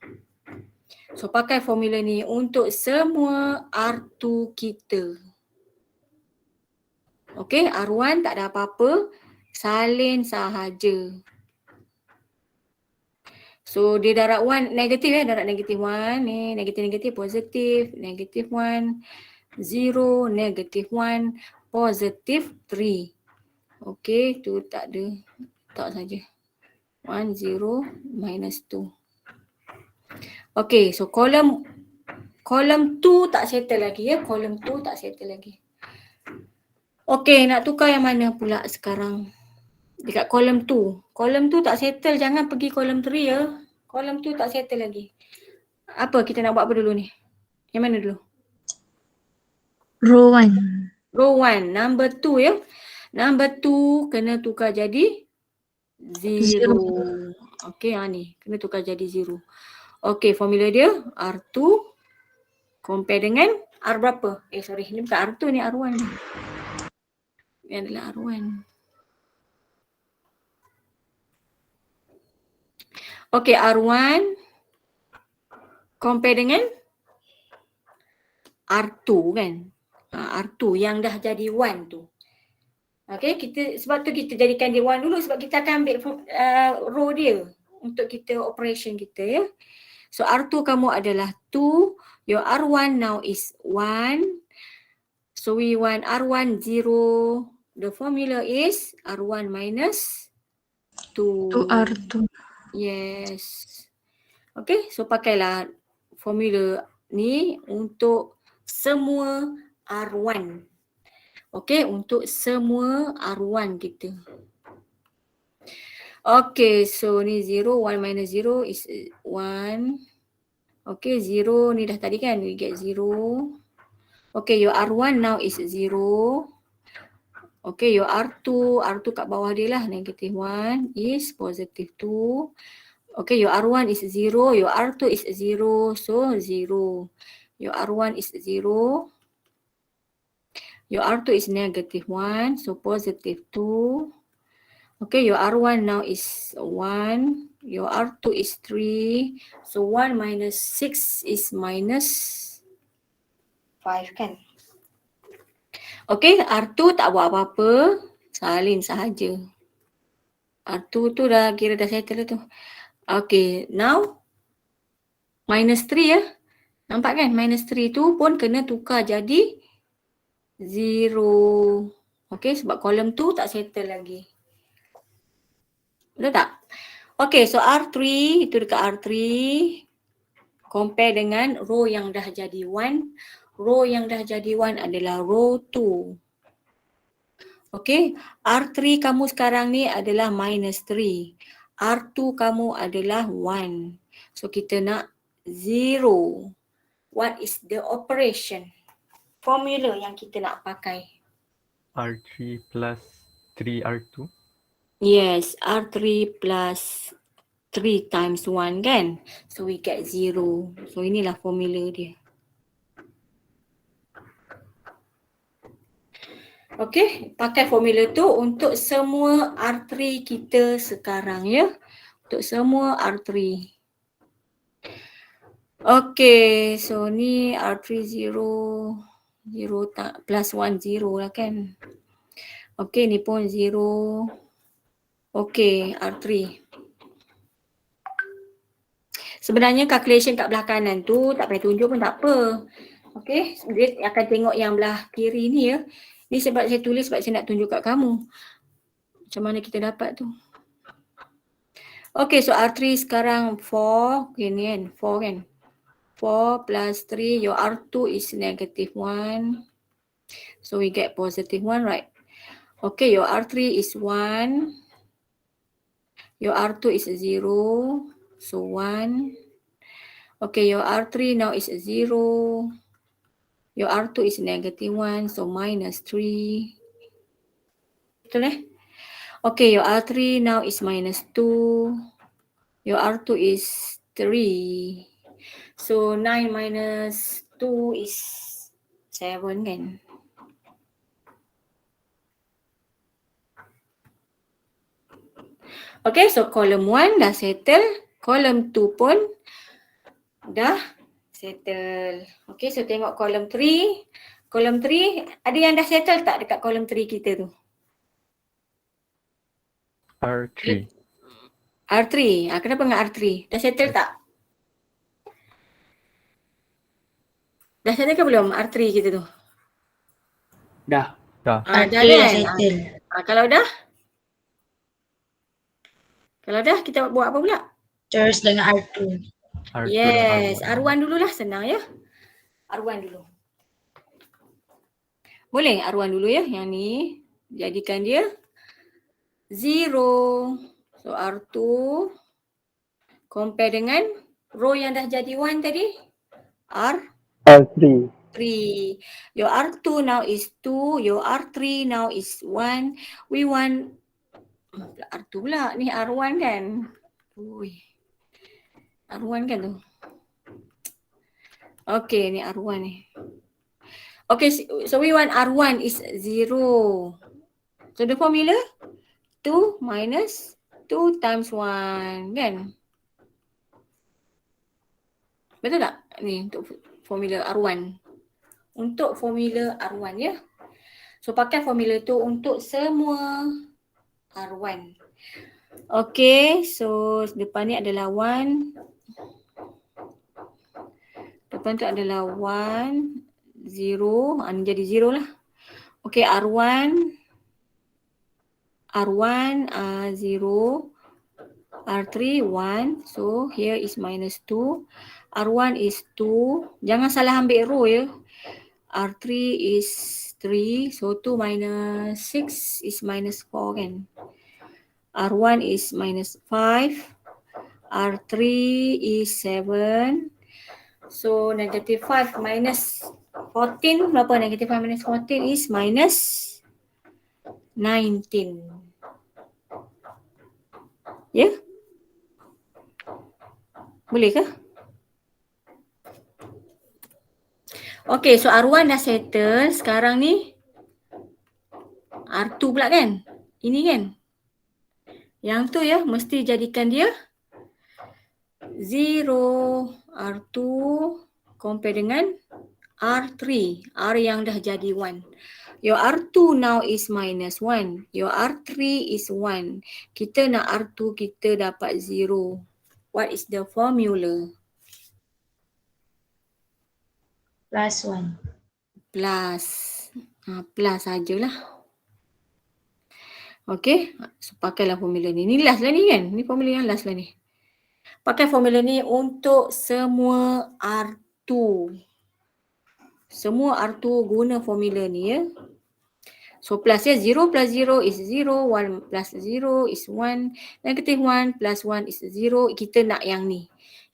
So pakai formula ni untuk semua R2 kita. Okay, R1 tak ada apa-apa, salin sahaja. So dia darab 1 negatif ya, darab negatif 1 ni, negatif positif, negatif 1, 0, negatif 1, positif 3. Okay, tu tak ada, tak saja. 1, 0, minus 2. Okay, so kolom 2 tak settle lagi ya, kolom 2 tak settle lagi. Okay, nak tukar yang mana pula sekarang? Dekat kolom 2. Kolom 2 tak settle, jangan pergi kolom 3 ya. Kolom 2 tak settle lagi. Apa kita nak buat apa dulu ni? Yang mana dulu? Row 1. Row 1, number 2 ya. Number 2 kena tukar jadi 0. Okay, ni kena tukar jadi 0. Okay, formula dia R2 compare dengan R berapa? Sorry, ni bukan R2 ni R1 ni. Ini adalah R1. Okay, R1 compare dengan R2 kan. R2 yang dah jadi 1 tu. Okay, sebab tu kita jadikan dia 1 dulu sebab kita akan ambil row dia untuk kita operation kita ya. So R2 kamu adalah 2, your R1 now is 1. So we want R1 0. The formula is R1 minus 2. 2R2. Yes. Okay, so pakailah formula ni untuk semua R1. Okay, untuk semua R1 kita. Okay, so ni 0, 1 minus 0 is 1. Okay, 0 ni dah tadi kan, we get 0. Okay, your R1 now is 0. Okay, your R2 kat bawah dia lah, negative 1 is positive 2. Okay, your R1 is 0, your R2 is 0, so 0. Your R1 is 0. Your R2 is negative 1, so positive 2. Okay, your R1 now is 1. Your R2 is 3. So 1 minus 6 is minus 5 kan? Okay, R2 tak buat apa-apa. Salin sahaja. R2 tu dah kira dah settle tu. Okay, now minus 3 ya. Nampak kan? Minus 3 tu pun kena tukar jadi 0. Okay, sebab kolom tu tak settle lagi. Betul tak? Okay, so R3 itu dekat R3. Compare dengan row yang dah jadi 1. Row yang dah jadi 1 adalah row 2. Okay, R3 kamu sekarang ni adalah minus 3. R2 kamu adalah 1. So kita nak 0. What is the operation? Formula yang kita nak pakai. R3 plus 3R2. Yes, R3 plus 3 times 1 kan? So we get 0. So inilah formula dia. Okay, pakai formula tu untuk semua R3 kita sekarang ya. Untuk semua R3. Okay, so ni R3 0. 0 plus 1 0 lah kan. Okay, ni pun 0. Okay, R3. Sebenarnya calculation kat belah kanan tu tak payah tunjuk pun tak apa. Okay, dia akan tengok yang belah kiri ni ya. Ni sebab saya tulis sebab saya nak tunjuk kat kamu. Macam mana kita dapat tu. Okay, so R3 sekarang 4. Okay, ni kan 4 kan. 4 plus 3, your R2 is negative 1. So we get positive 1, right? Okay, your R3 is 1. Your R2 is 0. So 1. Okay, your R3 now is 0. Your R2 is negative 1. So minus 3. Betul eh? Okay, your R3 now is minus 2. Your R2 is 3. So 9 minus 2 is 7 kan? Okay, so column 1 dah settle. Column 2 pun dah settle. Okay, so tengok column 3. Column 3, ada yang dah settle tak dekat column 3 kita tu? R3. R3. Kenapa dengan R3? Dah settle tak? Dah settle ke belum R3 kita tu? Dah. Dah. Dah R3 dah kan? settle. Kalau dah? Kalau dah kita buat apa pula? Terus dengan R2. R2 Yes, dan R1 dululah, senang ya. R1 dulu. Boleh R1 dulu ya, yang ni. Jadikan dia 0. So R2 compare dengan row yang dah jadi 1 tadi. R3. 3. Your R2 now is 2. Your R3 now is 1. We want R2 pula. Ni R1 kan? Ui. R1 kan tu? Okay, ni R1 ni. Okay, so we want R1 is 0. So the formula 2 minus 2 times 1 kan? Betul tak? Ni untuk formula R1. Untuk formula R1 ya. So pakai formula tu untuk semua R1. Okay, so depan ni adalah 1. Depan tu adalah 1, 0. Ni jadi 0 lah. Okay, R1, 0. R3, 1. So here is minus 2. R1 is 2. Jangan salah ambil row ya. R3 is 3. So 2 minus 6 is minus 4 kan. R1 is minus 5. R3 is 7. So negative 5 minus 14. Berapa negative 5 minus 14 is minus 19. Ya? Yeah? Boleh ke? Okay, so R1 dah settle. Sekarang ni R2 pula kan? Ini kan? Yang tu ya, mesti jadikan dia 0. R2 compare dengan R3. R yang dah jadi 1. Your R2 now is minus 1. Your R3 is 1. Kita nak R2 kita dapat 0. What is the formula? Plus 1. Plus. Plus sajalah. Okay. So pakailah formula ni. Ni last lah ni kan? Ni formula yang last lah ni. Pakai formula ni untuk semua R2. Semua R2 guna formula ni ya. So plus ya, 0 plus 0 is 0, 1 plus 0 is 1, negative 1 plus 1 is 0. Kita nak yang ni.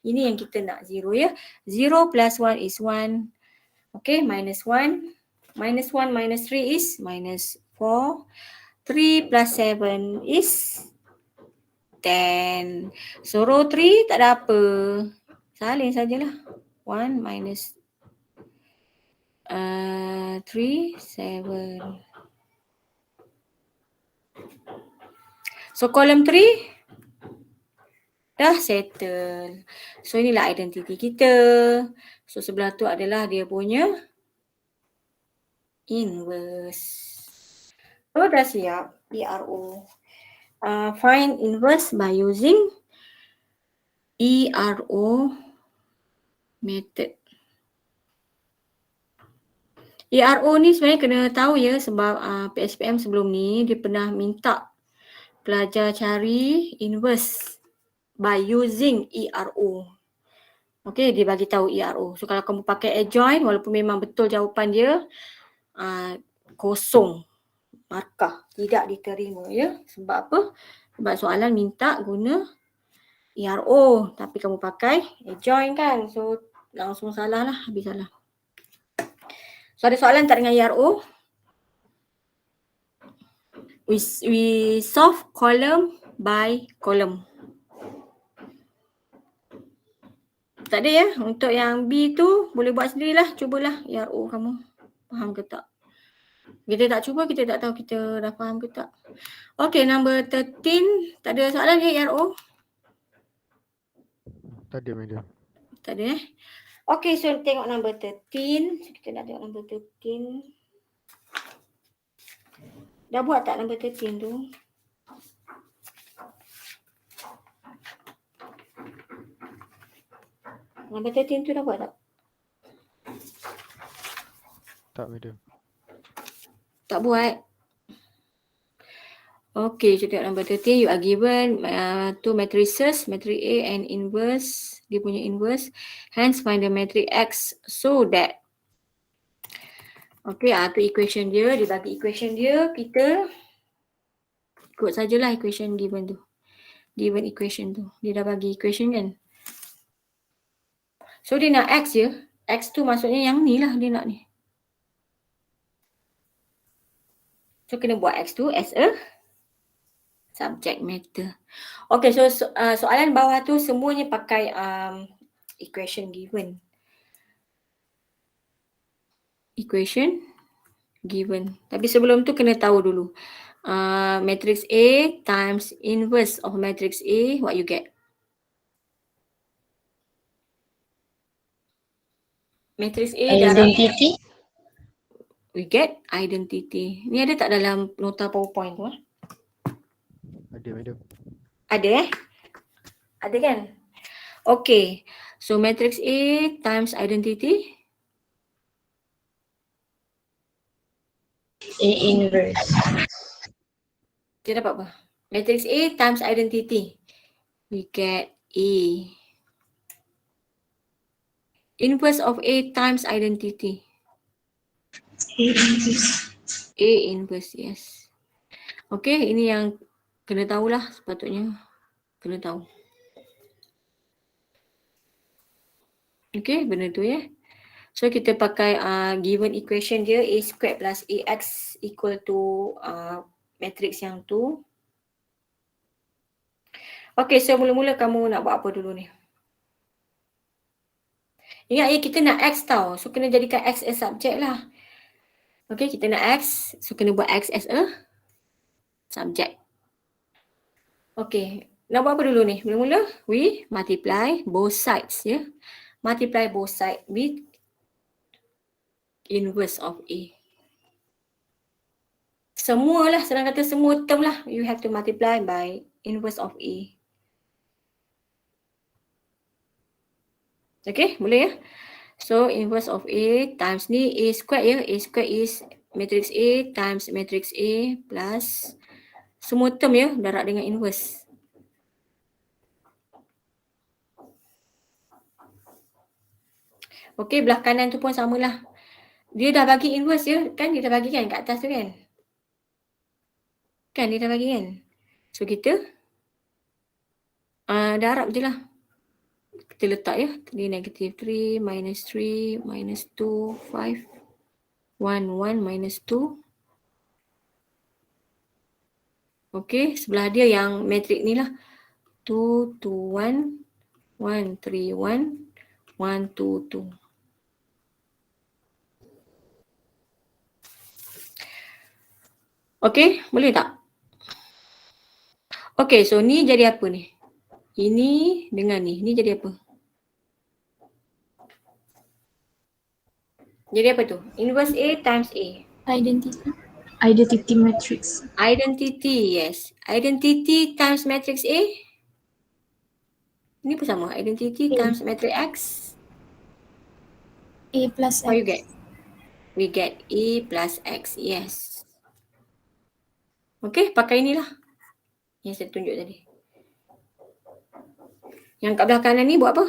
Ini yang kita nak 0 ya. 0 plus 1 is 1. Okay, minus 1. Minus 1 minus 3 is minus 4. 3 plus 7 is 10. So row 3 tak ada apa. Salin sajalah. 1 minus 3, 7. So column 3 dah settle. So inilah identiti kita. So sebelah tu adalah dia punya inverse. So dah siap ERO. Find inverse by using ERO method. ERO ni sebenarnya kena tahu ya, sebab PSPM sebelum ni dia pernah minta pelajar cari inverse by using ERO. Okay, dia bagi tahu ERO. So kalau kamu pakai adjoint, walaupun memang betul jawapan dia, kosong, markah, tidak diterima ya. Sebab apa? Sebab soalan minta guna ERO, tapi kamu pakai adjoint kan. So langsung salah lah, habis salah. So ada soalan tak dengan ERO? We solve column by column. Tak ada ya. Untuk yang B tu boleh buat sendirilah. Cubalah ERO kamu. Faham ke tak? Kita tak cuba, kita tak tahu kita dah faham ke tak. Okay, number 13. Tak ada soalan ke ERO? Tak ada, madam. Tak ada Okay, so tengok number 13. So, kita nak tengok number 13. Dah buat tak number 13 tu? Number 13 tu dah buat tak? Tak, madam. Tak buat. Okay, so tengok number 13. You are given two matrices, matrix A and inverse. Dia punya inverse. Hence find the matrix X so that. Okay, tu equation dia. Dia bagi equation dia. Kita ikut sajalah equation given tu. Given equation tu. Dia dah bagi equation kan. So dia nak X je. X tu maksudnya yang ni lah dia nak ni. So kena buat X tu as a subject matter. Okay, so soalan bawah tu semuanya pakai equation given. Equation given. Tapi sebelum tu kena tahu dulu. Matrix A times inverse of matrix A, what you get? Matrix A darab Identity. we get identity. Ni ada tak dalam nota PowerPoint tu? Ada, madam. Ada Ada kan? Okay. So matrix A times identity. A inverse. Dia dapat apa? Matrix A times identity. We get A. Inverse of A times identity. A inverse. A inverse, yes. Okay, ini yang kena tahulah sepatutnya. Kena tahu. Okay, benda tu ya. So kita pakai given equation dia A squared plus AX equal to matrix yang tu. Okay, so mula-mula kamu nak buat apa dulu ni? Ingat ya, kita nak X tau. So kena jadikan X as subject lah. Okay, kita nak X. So kena buat X as a subject. Okay, nak buat apa dulu ni? Mula-mula we multiply both sides ya. Multiply both sides with inverse of A. Semualah, senang kata semua term lah. You have to multiply by inverse of A. Okay, boleh ya? So inverse of A times ni A squared ya. A squared is matrix A times matrix A plus semua term ya, darab dengan inverse. Okay, belah kanan tu pun samalah. Dia dah bagi inverse ya, kan dia dah bagi kan kat atas tu kan? Kan dia dah bagi kan? So kita darab je lah. Kita letak ya, ni negative 3 minus 3 minus 2, 5, 1, 1 minus 2. Okay, sebelah dia yang matrik ni lah. 2, 2, 1, 1, 3, 1, 1, 2, 2. Okay, boleh tak? Okay, so ni jadi apa ni? Ini dengan ni jadi apa? Jadi apa tu? Inverse A times A. Identity. Identity matrix. Identity, yes. Identity times matrix A. Ini pun sama. Identity times matrix X. A plus What X. you get? We get A plus X, yes. Okay, pakai inilah. Yang saya tunjuk tadi. Yang kat belah kanan ni buat apa?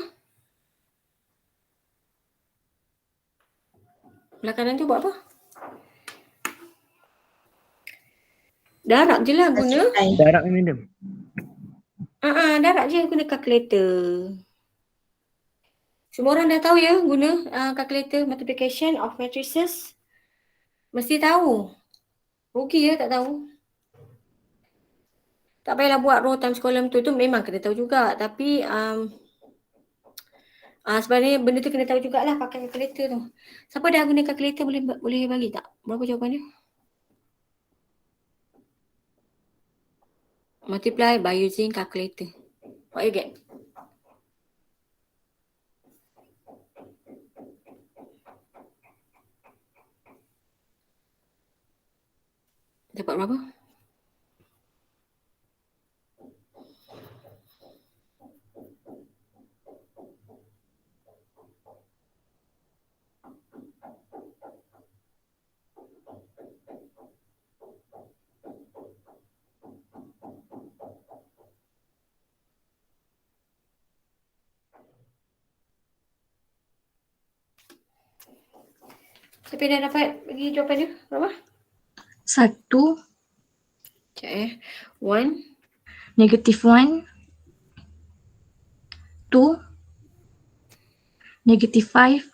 Belah kanan tu buat apa? Darab je lah guna. Darab ni, madam. Darab je guna calculator. Semua orang dah tahu ya guna calculator multiplication of matrices. Mesti tahu. Rugi ya tak tahu. Tak payahlah buat row times column tu memang kena tahu juga. Tapi sebenarnya benda tu kena tahu jugalah pakai calculator tu. Siapa dah guna calculator boleh bagi tak? Berapa jawapan dia? Multiply by using calculator. What you get? Dapat berapa? Siapa dah dapat bagi jawapan dia? Berapa? 1, Sekejap 1, negative 1, 2, negative 5,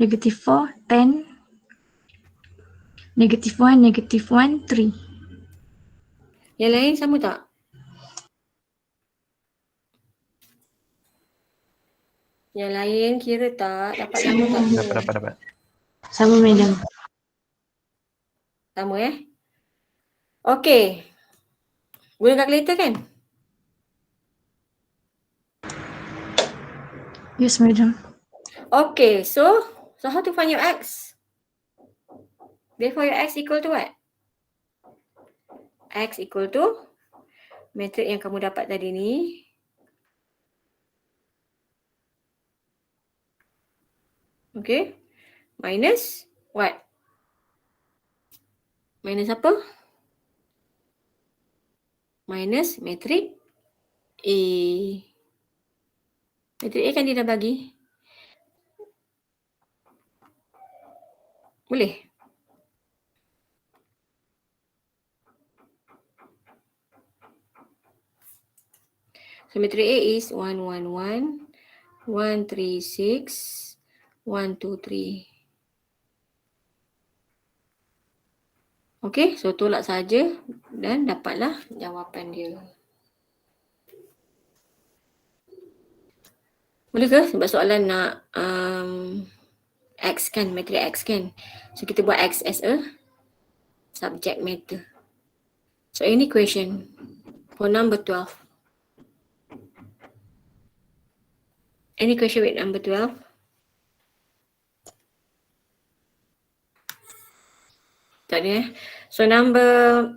negative 4, 10, negative 1, negative 1, 3. yang lain sama tak? Yang lain kira tak? Dapat sama tak? Dapat. Sama madam. Sama Okay. Guna calculator kan? Yes madam. Okay, so So how to find your X? Therefore your X equal to what? X equal to metrik yang kamu dapat tadi ni. Okay. Minus what? Minus apa? Minus metrik A. Metrik A kan dia dah bagi. Boleh? So metrik A is 1, 1, 1, 1, 3, 6, 1, 2, 3. Okay, so tolak saja dan dapatlah jawapan dia. Boleh ke? Sebab soalan nak X kan, metrik X kan. So kita buat X as a subject matter. So any question for number 12? Any question with number 12? Tak ada So number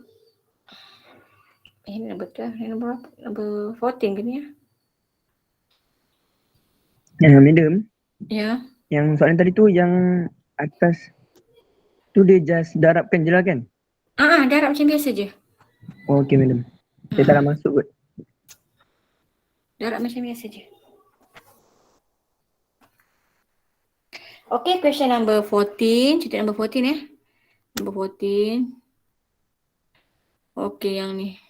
number 12, number apa? Number 14 ke ni Madam, ya? yang soalan tadi tu yang atas tu dia just darabkan je lah kan? Darab macam biasa je. Oh, okay madam. Saya tak nak masuk kot. Darab macam biasa je. Okay, question number 14. Cerita number 14 Number 14. Okay, yang ni.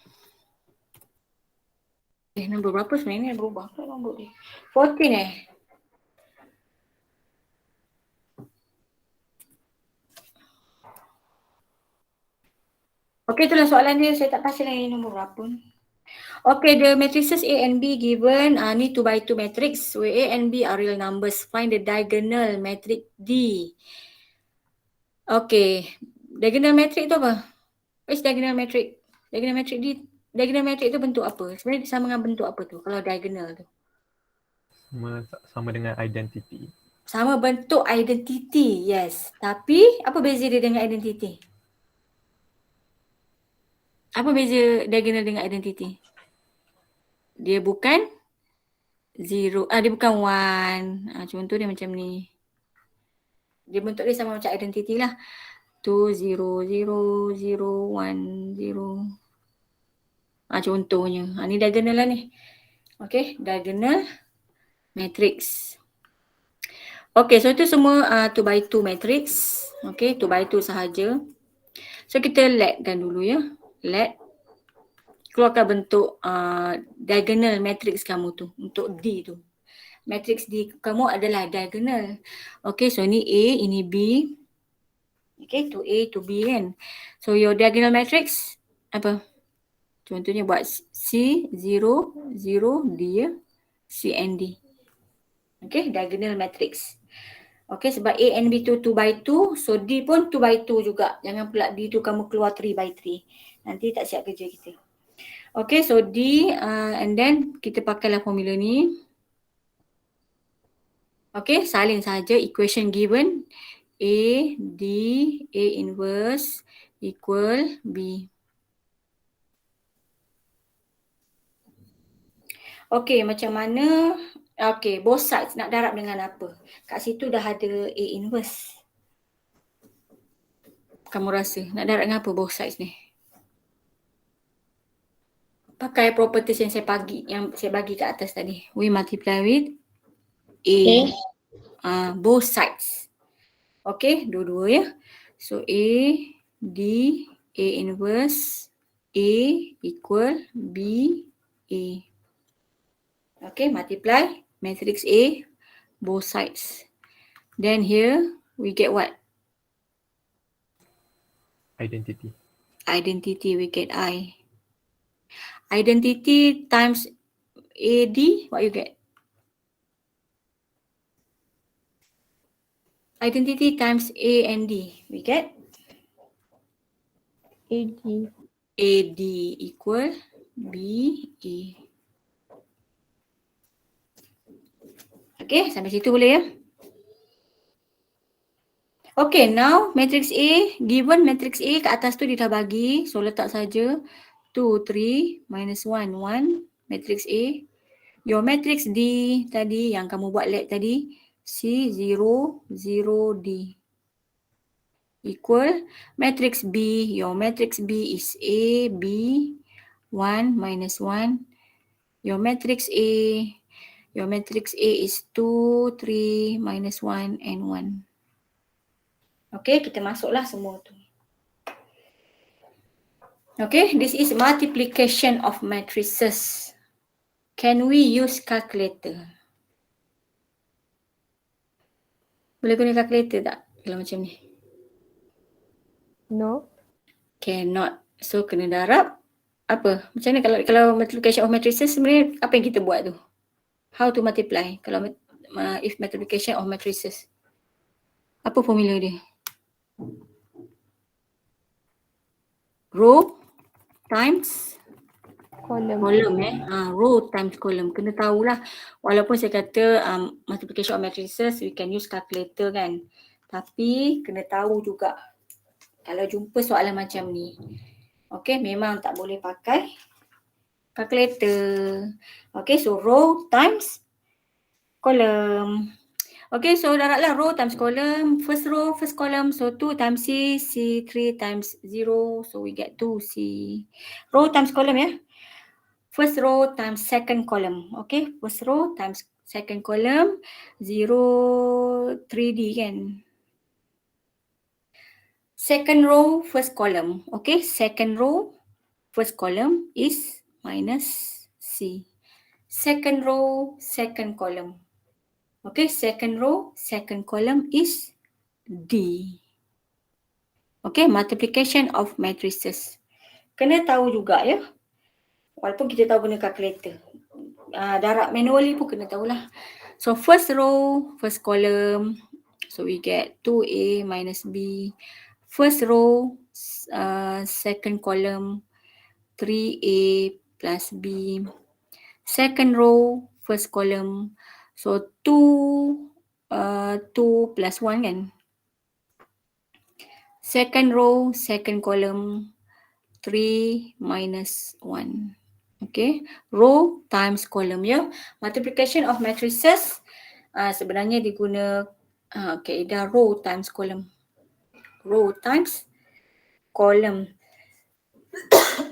Nombor berapa sebenarnya ni? Berubah ke nombor dia? 14 Okay, itulah soalan dia. Saya tak pasti lagi nombor berapa. Okay, the matrices A and B given ni 2 by 2 matrix where A and B are real numbers. Find the diagonal matrix D. Okay, diagonal matrix tu apa? What is diagonal matrix? Diagonal matrix D. Diagonal matrix tu bentuk apa? Sebenarnya sama dengan bentuk apa tu kalau diagonal tu? Sama dengan identity. Sama bentuk identity, yes. Tapi apa beza dia dengan identity? Apa beza diagonal dengan identity? Dia bukan zero, dia bukan one. Contoh dia macam ni. Dia bentuk dia sama macam identity lah. 2, 0, 0, 0, 1, 0. Contohnya. Ni diagonal lah ni. Okay, diagonal matrix. Okay, so itu semua 2 by 2 matrix. Okay, 2 by 2 sahaja. So kita letkan dulu ya. Let. Keluarkan bentuk diagonal matrix kamu tu. Untuk D tu. Matrix D kamu adalah diagonal. Okay, so ni A, ini B. Okay, to A to B kan. So your diagonal matrix apa? Contohnya buat C, 0, 0, D ya. C and D. Okay, diagonal matrix. Okay, sebab A and B tu 2 by 2. So D pun 2 by 2 juga. Jangan pula D tu kamu keluar 3 by 3. Nanti tak siap kerja kita. Okay, so D and then kita pakailah formula ni. Okay, salin saja equation given. A, D, A inverse equal B. Okay, macam mana? Okay, both sides nak darab dengan apa? Kat situ dah ada A inverse. Kamu rasa nak darab dengan apa both sides ni? Pakai properties yang saya bagi kat atas tadi. We multiply with A. Both sides. Okay, dua-dua ya. So A, D, A inverse, A equal B, A. Okay, multiply matrix A, both sides. Then here we get what? Identity. Identity, we get I. Identity times AD, what you get? Identity times A and D, we get? AD. AD equal BA. Okay, sampai situ boleh ya? Okay, now matrix A, given matrix A kat atas tu dia dah bagi. So letak saja 2, 3, minus 1, 1, matrix A. Your matrix D tadi yang kamu buat lab tadi, C, 0, 0, D. Equal matrix B, your matrix B is A, B, 1, minus 1. Your matrix A is 2, 3, minus 1 and 1. Okay, kita masuklah semua tu. Okay, this is multiplication of matrices. Can we use calculator? Boleh guna calculator tak kalau macam ni? No. Cannot. So kena darab apa? Macam ni kalau multiplication of matrices sebenarnya apa yang kita buat tu? How to multiply kalau if multiplication of matrices? Apa formula dia? Row times Column. column row times column. Kena tahulah. Walaupun saya kata multiplication of matrices we can use calculator kan. Tapi kena tahu juga kalau jumpa soalan macam ni. Okay, memang tak boleh pakai calculator. Okay, so row times column. Okay, so darablah row times column. First row, first column. So 2 times C, C 3 times 0. So we get 2C. Row times column ya. First row times second column. Okay, first row times second column. 0, 3D kan. Second row, first column. Okay, second row, first column is minus C. Second row, second column. Okay, second row, second column is D. Okay, multiplication of matrices. Kena tahu juga ya. Walaupun kita tahu guna calculator. Darab manually pun kena tahulah. So first row, first column. So we get 2A minus B. First row, second column, 3A plus B. Second row, first column. So 2 plus 1 kan. Second row, second column, 3 minus 1. Okay, row times column ya. Multiplication of matrices sebenarnya diguna kaedah row times column. Row times column.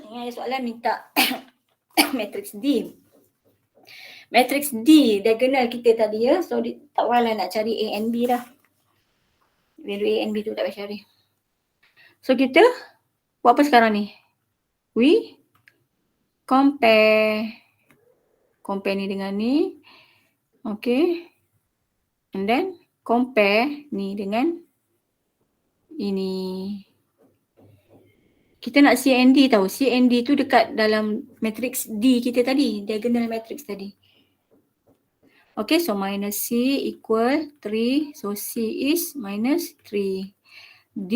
Ini soalan minta matrix D. Matrix D diagonal kita tadi ya. So tak payahlah nak cari A and B dah. Value A and B tu tak payah cari. So kita buat apa sekarang ni? We compare ni dengan ni. Okay. And then compare ni dengan ini. Kita nak C and D tahu. C and D tu dekat dalam matrix D kita tadi. Diagonal matrix tadi. Okay, so minus C equal 3. So C is minus 3. D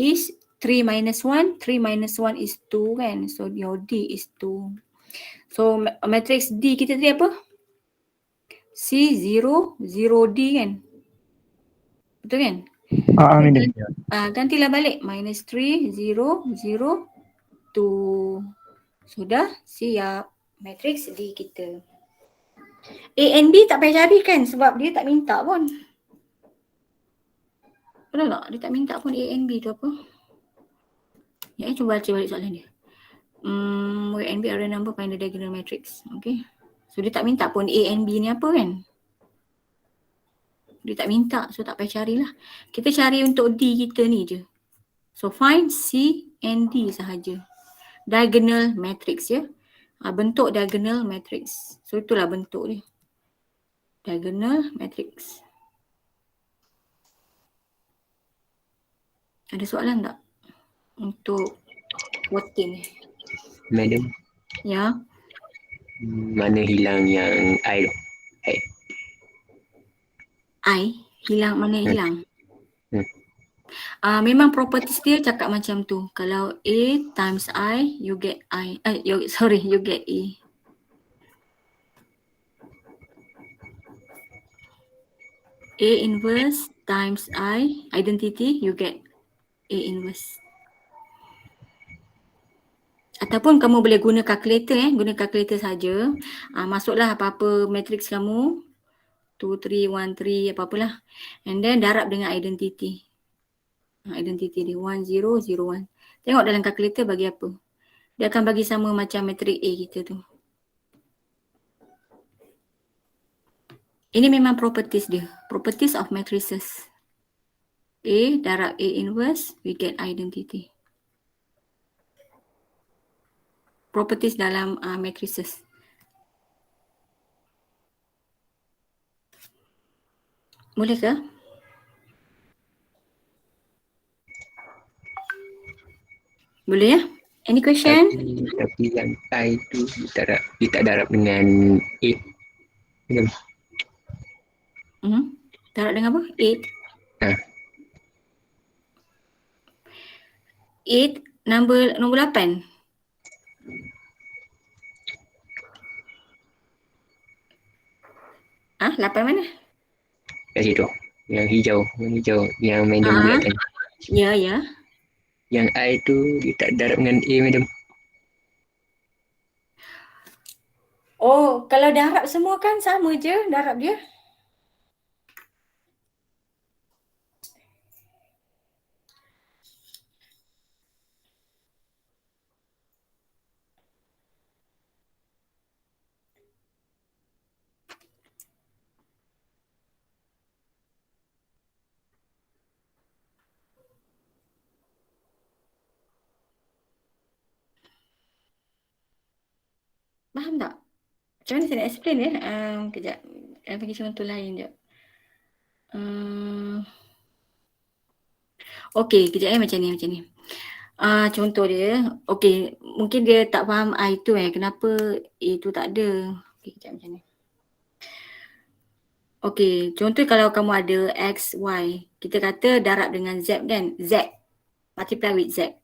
is 3 minus 1. 3 minus 1 is 2 kan. So your D is 2. So matrix D kita tadi apa? C 0, 0D kan. Betul kan? Madam. Gantilah balik. Minus 3, 0, 0, 2. Sudah siap. Matrix D kita. A and B tak payah cari kan sebab dia tak minta pun. Betul tak? Dia tak minta pun A and B tu apa. Ya, cuba baca balik soalan dia. A and B are the number find the diagonal matrix. Okay. So dia tak minta pun A and B ni apa kan. Dia tak minta, so tak payah carilah. Kita cari untuk D kita ni je. So find C and D sahaja. Diagonal matrix ya. Bentuk diagonal matrix. So itulah bentuk dia. Diagonal matrix. Ada soalan tak? Untuk voting ni. Madam, Ya. mana hilang yang I tu? I hilang, mana hilang? Memang properties dia cakap macam tu. Kalau A times I, you get I. You get A. A inverse times I, identity, you get A inverse. Ataupun kamu boleh guna calculator guna calculator saja. Masuklah apa-apa matrix kamu. 2, 3, 1, 3, apa-apalah. And then darab dengan identity. Identity dia 1, 0, 0, 1. Tengok dalam calculator bagi apa. Dia akan bagi sama macam matrix A kita tu. Ini memang properties dia. Properties of matrices. A darab A inverse, we get identity. Properties dalam matrices. Boleh ke? Boleh ya? Any question? Tapi yang I tu dia tak darab dengan 8. Macam Darab dengan apa? 8. Ha. 8 nombor 8. Ah, 8 mana? kat situ. Yang hijau. Yang madam buat kan. Ya, ya. Yang I tu dia tak darab dengan A, madam. Oh, kalau darab semua kan sama je darab dia. Faham tak? Macam mana saya nak explain ya? Kejap. Saya bagi contoh lain sekejap. Okey, kejap macam ni. Contoh dia, okey, mungkin dia tak faham I tu kenapa A tu tak ada. Okey, kejap macam ni. Okey, contoh kalau kamu ada X, Y, kita kata darab dengan Z kan? Z. Multiply with Z.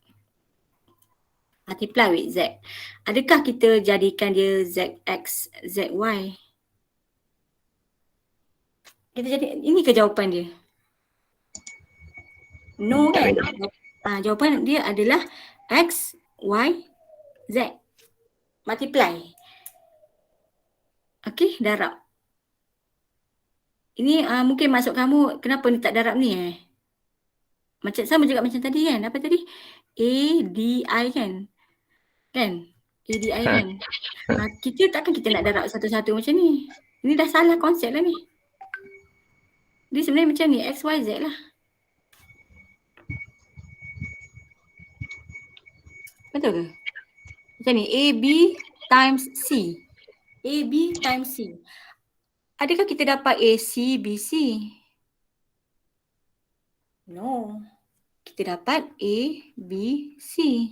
Multiply with Z. Adakah kita jadikan dia ZX, ZY? Kita jadi, ini ke jawapan dia? No kan? Jawapan dia adalah X, Y, Z. Multiply. Okey, darab. Ini mungkin masuk kamu, kenapa ni tak darab ni Macam sama juga macam tadi kan? Apa tadi? A, D, I kan? Kan? A, D, I kan? Takkan kita nak darab satu-satu macam ni. Ini dah salah konsep lah ni. Dia sebenarnya macam ni, X, Y, Z lah. Betul ke? Macam ni, A, B times C. A, B times C. Adakah kita dapat A, C, B, C? No. Kita dapat A, B, C.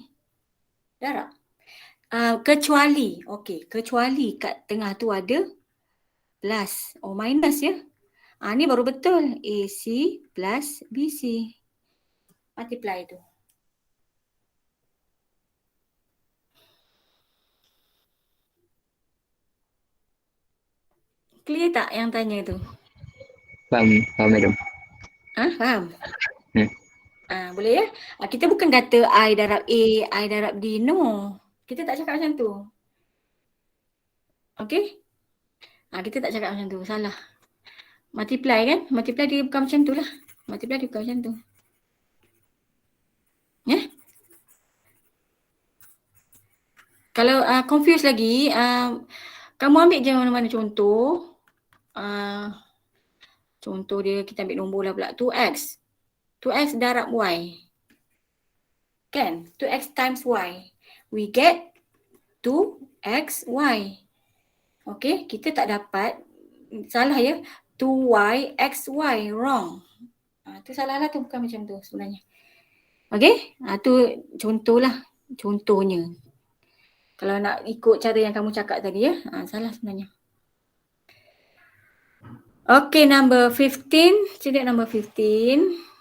Darab. Kecuali kat tengah tu ada plus or minus ya. Ni baru betul. AC plus BC. Multiply tu. Clear tak yang tanya tu? Faham madam. Faham? Boleh ya? Kita bukan kata I darab A, I darab D. No. Kita tak cakap macam tu. Okay? Kita tak cakap macam tu. Salah. Multiply kan? Multiply dia bukan macam tu lah. Multiply dia bukan macam tu. Ya? Kalau confused lagi, kamu ambil je mana-mana contoh. Contoh dia, kita ambil nombor lah pula. 2x. 2x darab y. Kan? 2x times y. We get 2xy. Okay, kita tak dapat. Salah ya. 2y, xy. Wrong. Tu salah lah tu. Bukan macam tu sebenarnya. Okay? Tu contoh lah. Contohnya. Kalau nak ikut cara yang kamu cakap tadi ya. Salah sebenarnya. Okay, number 15. Student number 15.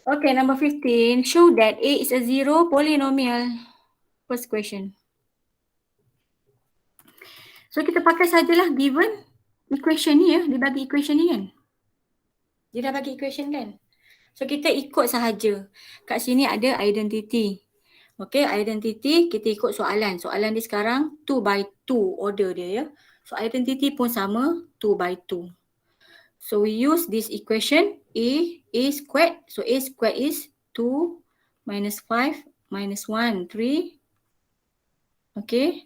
Okay, number 15. Show that A is a zero polynomial. First question. So kita pakai sajalah given. equation ni ya, dia bagi equation ni kan. Dia dah bagi equation kan. So kita ikut sahaja. Kat sini ada identity. Okay, identity kita ikut soalan. Soalan dia sekarang 2 by 2 order dia ya. So identity pun sama 2 by 2. So we use this equation A squared. So A squared is 2 minus 5 minus 1, 3. Okay,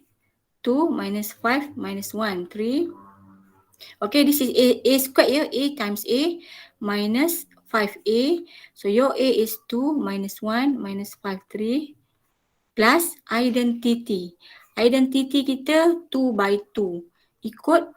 2 minus 5 minus 1, 3. Okay, this is A squared ya. A times A minus 5A. So your A is 2 minus 1 minus 5, 3 plus identity. Identity kita 2 by 2. Ikut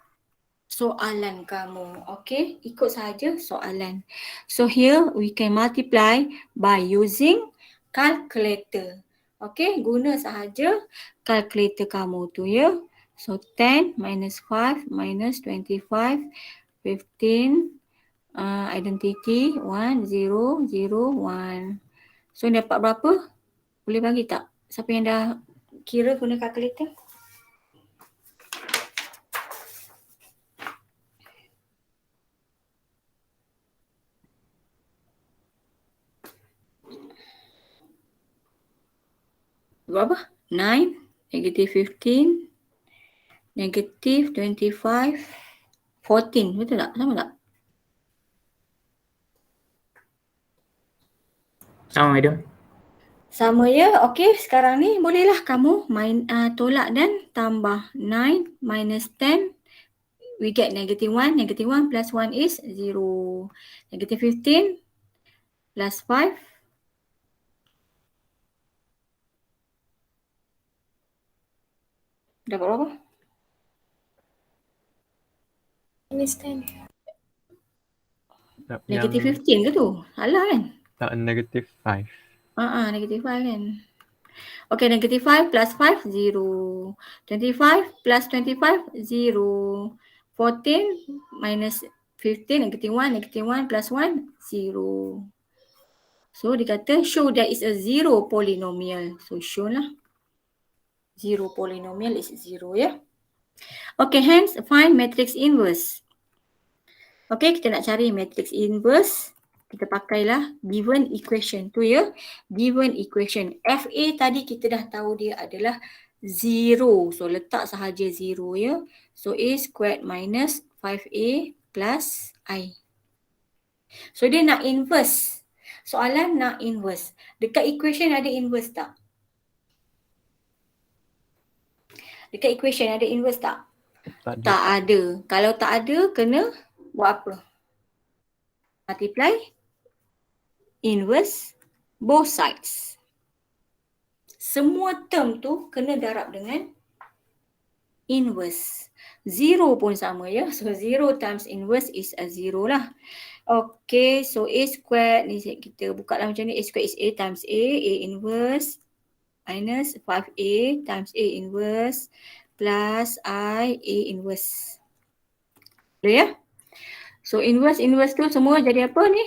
soalan kamu. Okay, ikut sahaja soalan. So here we can multiply by using calculator. Okay, guna sahaja calculator kamu tu ya. So 10 minus 5 minus 25, 15, identity 1, 0, 0, 1. So dapat berapa? Boleh bagi tak? Siapa yang dah kira guna calculator? Berapa? 9, negative 15, negative 25, 14. Betul tak? Sama tak? Sama madam. Sama ya. Okey, sekarang ni bolehlah kamu tolak dan tambah. 9 minus 10, we get negative 1. Negative 1 plus 1 is 0. Negative 15 plus 5. Dapat berapa? Minus 10. Negative 15 ke tu? Salah kan? Tak, negative 5. Negative 5 kan? Okay, negative 5 plus 5, 0. 25 plus 25, 0. 14 minus 15, negative 1 plus 1, 0. So, dia kata show that is a zero polynomial. So, show lah. Zero polynomial is 0 ya. Okay, hence find matrix inverse. Okay, kita nak cari matrix inverse. Kita pakailah given equation tu ya. Given equation. FA tadi kita dah tahu dia adalah 0. So letak sahaja 0 ya. So A squared minus 5A plus I. So dia nak inverse. Soalan nak inverse. Dekat equation ada inverse tak? Dekat equation ada inverse tak? Tak ada. Tak ada. Kalau tak ada, kena buat apa? Multiply inverse both sides. Semua term tu kena darab dengan inverse. 0 pun sama ya. So 0 times inverse is a 0 lah. Okay, so A squared ni kita buka lah macam ni. A squared is A times A inverse minus 5A times A inverse plus I A inverse. Boleh ya? So inverse tu semua jadi apa ni?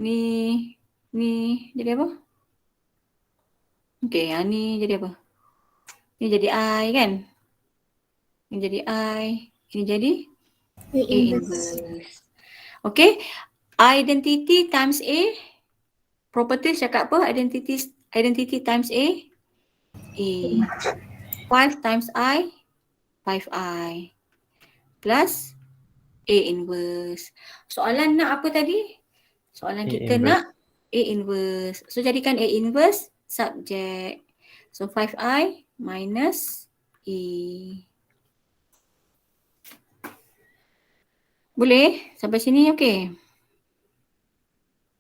Ni jadi apa? Okay, yang ni jadi apa? Ni jadi I kan? Ni jadi I. Ini jadi A inverse. Okay, identity times A. Properties cakap apa? Identity times A. 5 times I. 5I. Plus A inverse. Soalan nak apa tadi? Soalan A kita inverse. nak A inverse. So jadikan A inverse subject. So 5I minus E. Boleh? Sampai sini okey?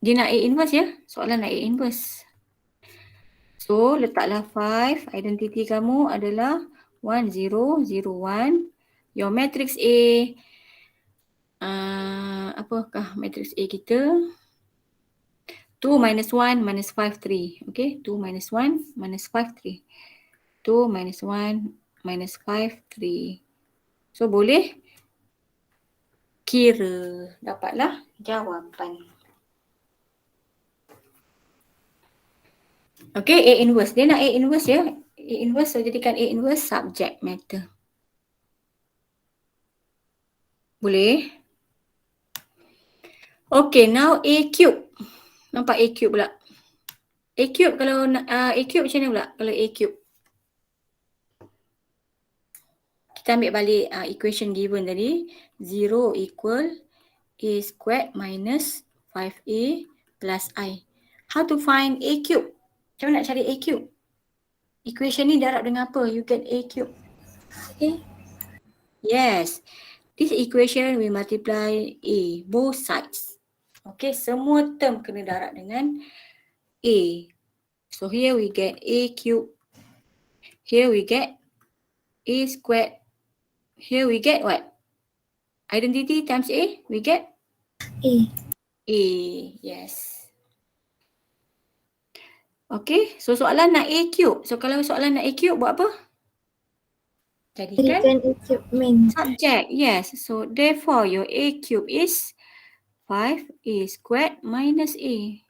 Dia nak A inverse ya? Soalan nak A inverse. So letaklah 5. Identity kamu adalah 1, 0, 0, 1. Your matrix A. Apakah matrix A kita? 2 minus 1 minus 5, 3. Okay, 2 minus 1 minus 5, 3. 2 minus 1 minus 5, 3. So boleh kira. Dapatlah jawapan. Okay, A inverse. Dia nak A inverse ya. A inverse, so jadikan A inverse subject matter. Boleh? Okay, now A cube. Nampak A cube pula. A cube kalau A cube macam mana pula kalau A cube? Kita ambil balik equation given tadi. 0 equal A squared minus 5A plus I. How to find A cube? Macam mana nak cari A cube? Equation ni darab dengan apa? You get A cube. A. Yes. This equation we multiply A, both sides. Okay, semua term kena darab dengan A. So here we get A cube. Here we get A squared. Here we get what? Identity times A, we get A. A. Yes. Okay, so soalan nak A cube. So kalau soalan nak A cube buat apa? Jadikan Jadikan A cube main. subject. Yes. So therefore your A cube is 5A squared minus A.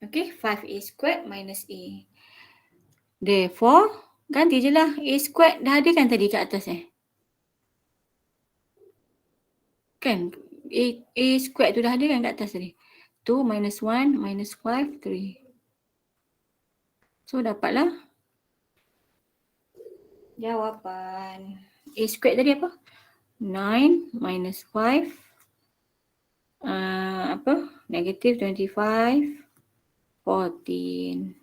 Okay, 5A squared minus A. Therefore, ganti je lah. A squared dah ada kan tadi kat atas Kan? A squared tu dah ada kan kat atas tadi. 2 minus 1 minus 5, 3. So dapatlah jawapan. A squared tadi apa? 9 minus 5. Negative 25. 14.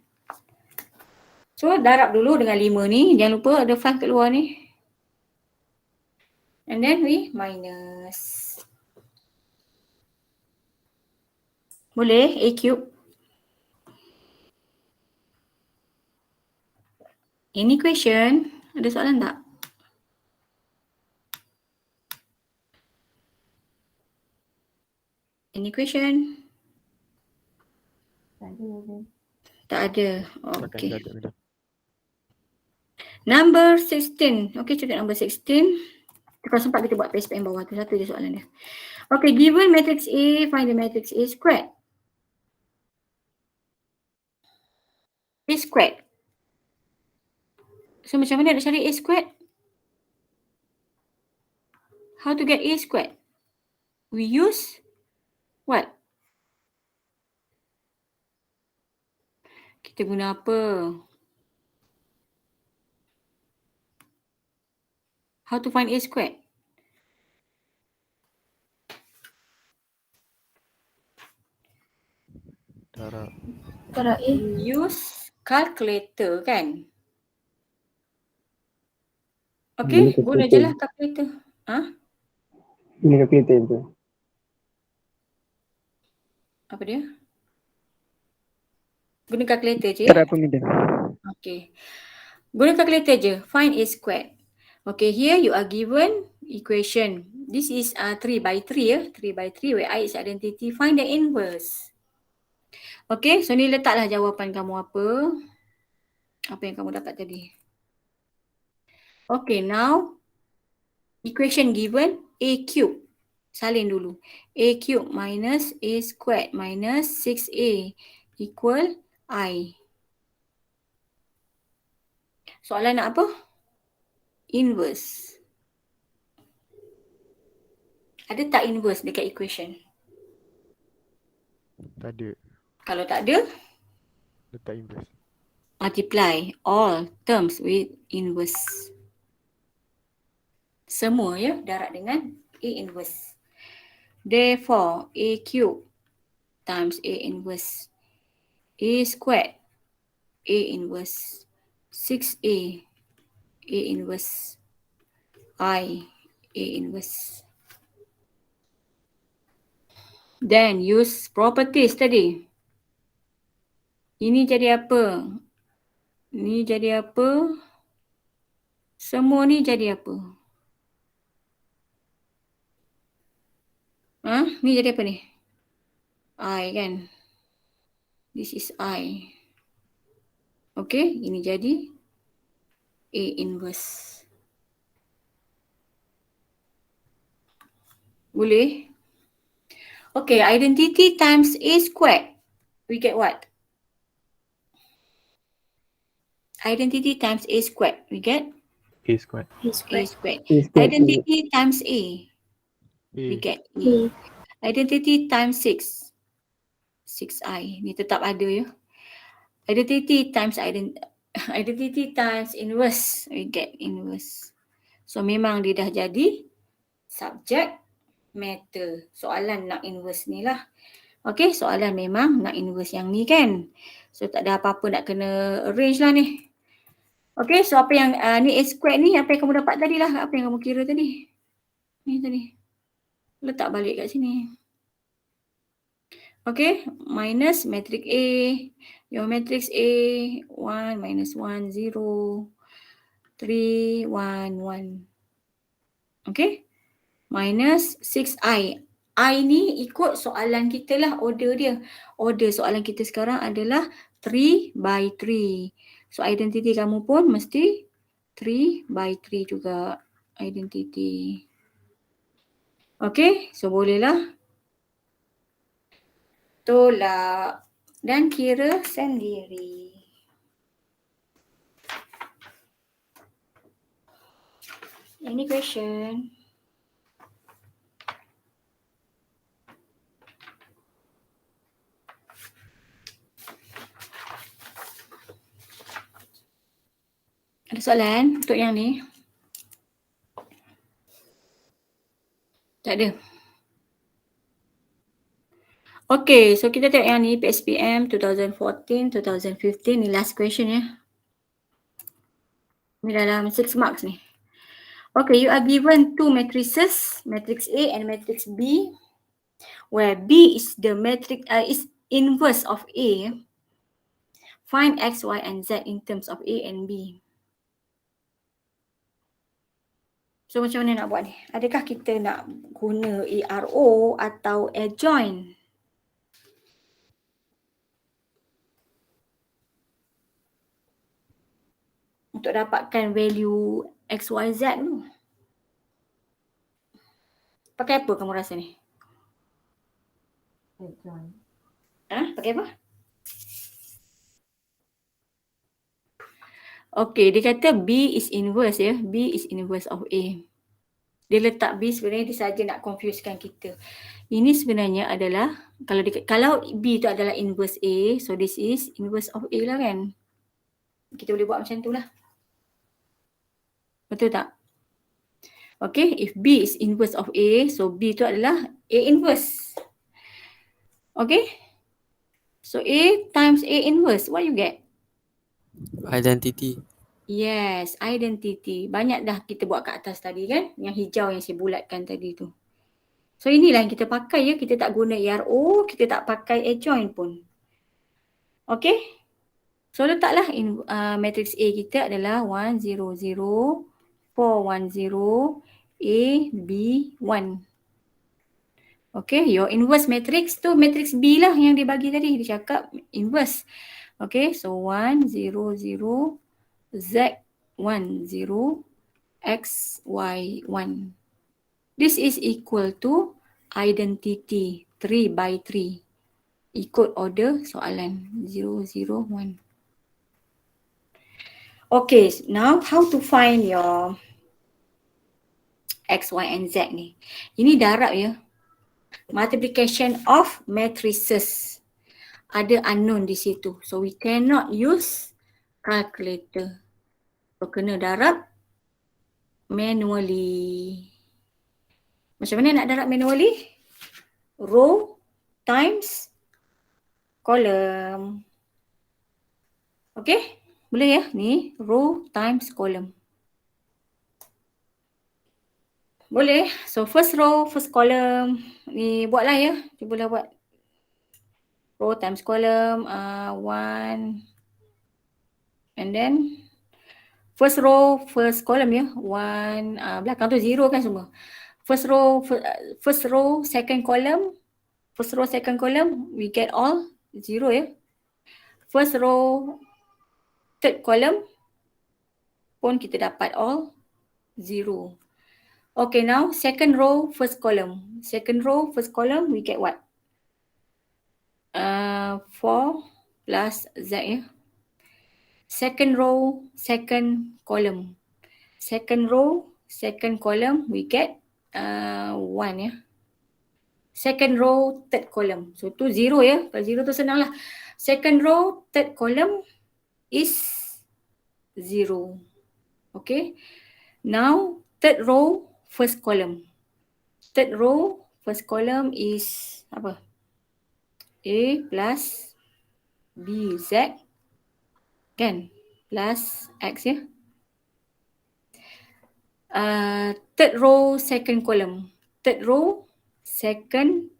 So darab dulu dengan 5 ni. Jangan lupa ada 5 kat luar ni. And then we minus. Boleh A cube. Any question? Ada soalan tak? Any question? Tak ada. Okay. Number 16. Okay, cuba number 16. Kalau sempat kita buat PSPM bawah tu. Satu je soalan dia. Okay, given matrix A, find the matrix A squared. A squared. So macam mana nak cari A squared? How to get A squared? We use what? Kita guna apa? How to find A squared? Darab. Darab A. Use calculator kan? Okay, guna je lah calculator. Ini calculator tu. Apa dia? Guna calculator je. Tak ada apa Mida. Okay. Guna calculator je. Find A squared. Okay, here you are given equation. This is 3 by 3 3 by 3 where I is identity. Find the inverse. Okay, so ni letaklah jawapan kamu apa. Apa yang kamu dapat tadi. Okay, now equation given A cube. Salin dulu. A cube minus A squared minus 6A equal I. Soalan nak apa? Inverse. Ada tak inverse dekat equation? Tak ada. Kalau tak ada, Letak inverse. multiply all terms with inverse. Semua ya, darab dengan A inverse. Therefore, A cube times A inverse. A squared, A inverse. 6A, A inverse. I, A inverse. Then use properties tadi. Ini jadi apa? Ini jadi apa? Semua ni jadi apa? Ni jadi apa ni? I kan? This is I. Okay, ini jadi A inverse. Boleh? Okay, identity times A squared. We get what? Identity times A squared. We get A squared. A A squared. squared. A squared. Identity times A, we A. get A. A. Identity times 6, 6i. Ni tetap ada ya. Identity times identity times inverse, we get inverse. So memang dia dah jadi subject matter. Soalan nak inverse ni lah. Okay, soalan memang nak inverse yang ni kan. So tak ada apa-apa nak kena arrange lah ni. Okay, so apa yang ni A squared ni, apa yang kamu dapat tadi lah. Apa yang kamu kira tadi. Ni tadi. Letak balik kat sini. Okay, minus matrix A. Your matrix A, 1 minus 1, 0. 3, 1, 1. Okay, minus 6i. I ni ikut soalan kita lah, order dia. Order soalan kita sekarang adalah 3 by 3. So identity kamu pun mesti 3 by 3 juga. Identity. Okay, so bolehlah tolak dan kira sendiri. Any question? Ada soalan untuk yang ni? Tak ada. Okay, so kita tengok yang ni PSPM 2014-2015 ni last question ya. Ni dalam 6 marks ni. Okay, you are given two matrices, matrix A and matrix B, where B is the matrix is inverse of A. Find X, Y and Z in terms of A and B. So macam mana nak buat ni? Adakah kita nak guna ARO atau adjoin? Untuk dapatkan value X, Y, Z tu. Pakai apa kamu rasa ni? Pakai apa? Okay, dia kata B is inverse ya. B is inverse of A. Dia letak B sebenarnya dia saja nak confusekan kita. Ini sebenarnya adalah, kalau B tu adalah inverse A, so this is inverse of A lah kan. Kita boleh buat macam tu lah. Betul tak? Okay, if B is inverse of A, so B tu adalah A inverse. Okay? So A times A inverse, what you get? Identity. Yes, identity. Banyak dah kita buat kat atas tadi kan? Yang hijau yang saya bulatkan tadi tu. So inilah yang kita pakai ya. Kita tak guna ARO, kita tak pakai adjoin pun. Okay? So letaklah matrix A kita adalah 1, 0, 0, 4, 1, 0, A, B, 1. Okay, your inverse matrix tu matrix B lah yang dia bagi tadi. Dia cakap inverse. Okay, so 1, 0, 0, Z, 1, 0, X, Y, 1. This is equal to identity 3 by 3. Ikut order soalan 0, 0, 1. Okay, now how to find your X, Y and Z ni. Ini darab ya. Multiplication of matrices. Ada unknown di situ. So we cannot use calculator. So kena darab manually. Macam mana nak darab manually? Row times column. Okay? Boleh ya? Ni row times column. Boleh. So first row, first column. Ni buatlah ya. Cubalah buat. Row times column. 1. And then first row, first column ya. 1. Belakang tu 0 kan semua. First row, second column. First row, second column. We get all 0 ya. First row, third column. Pun kita dapat all 0. Okay, now second row, first column. Second row, first column, we get what? 4 plus Z ya. Second row, second column. second row, second column, we get 1 ya. Second row, third column. So tu 0 ya. Kalau 0 tu senang lah. Second row, third column is 0. Okay. Now third row, first column. Third row, first column is apa? A plus B Z kan? Plus X ya. Third row, second column. Third row, second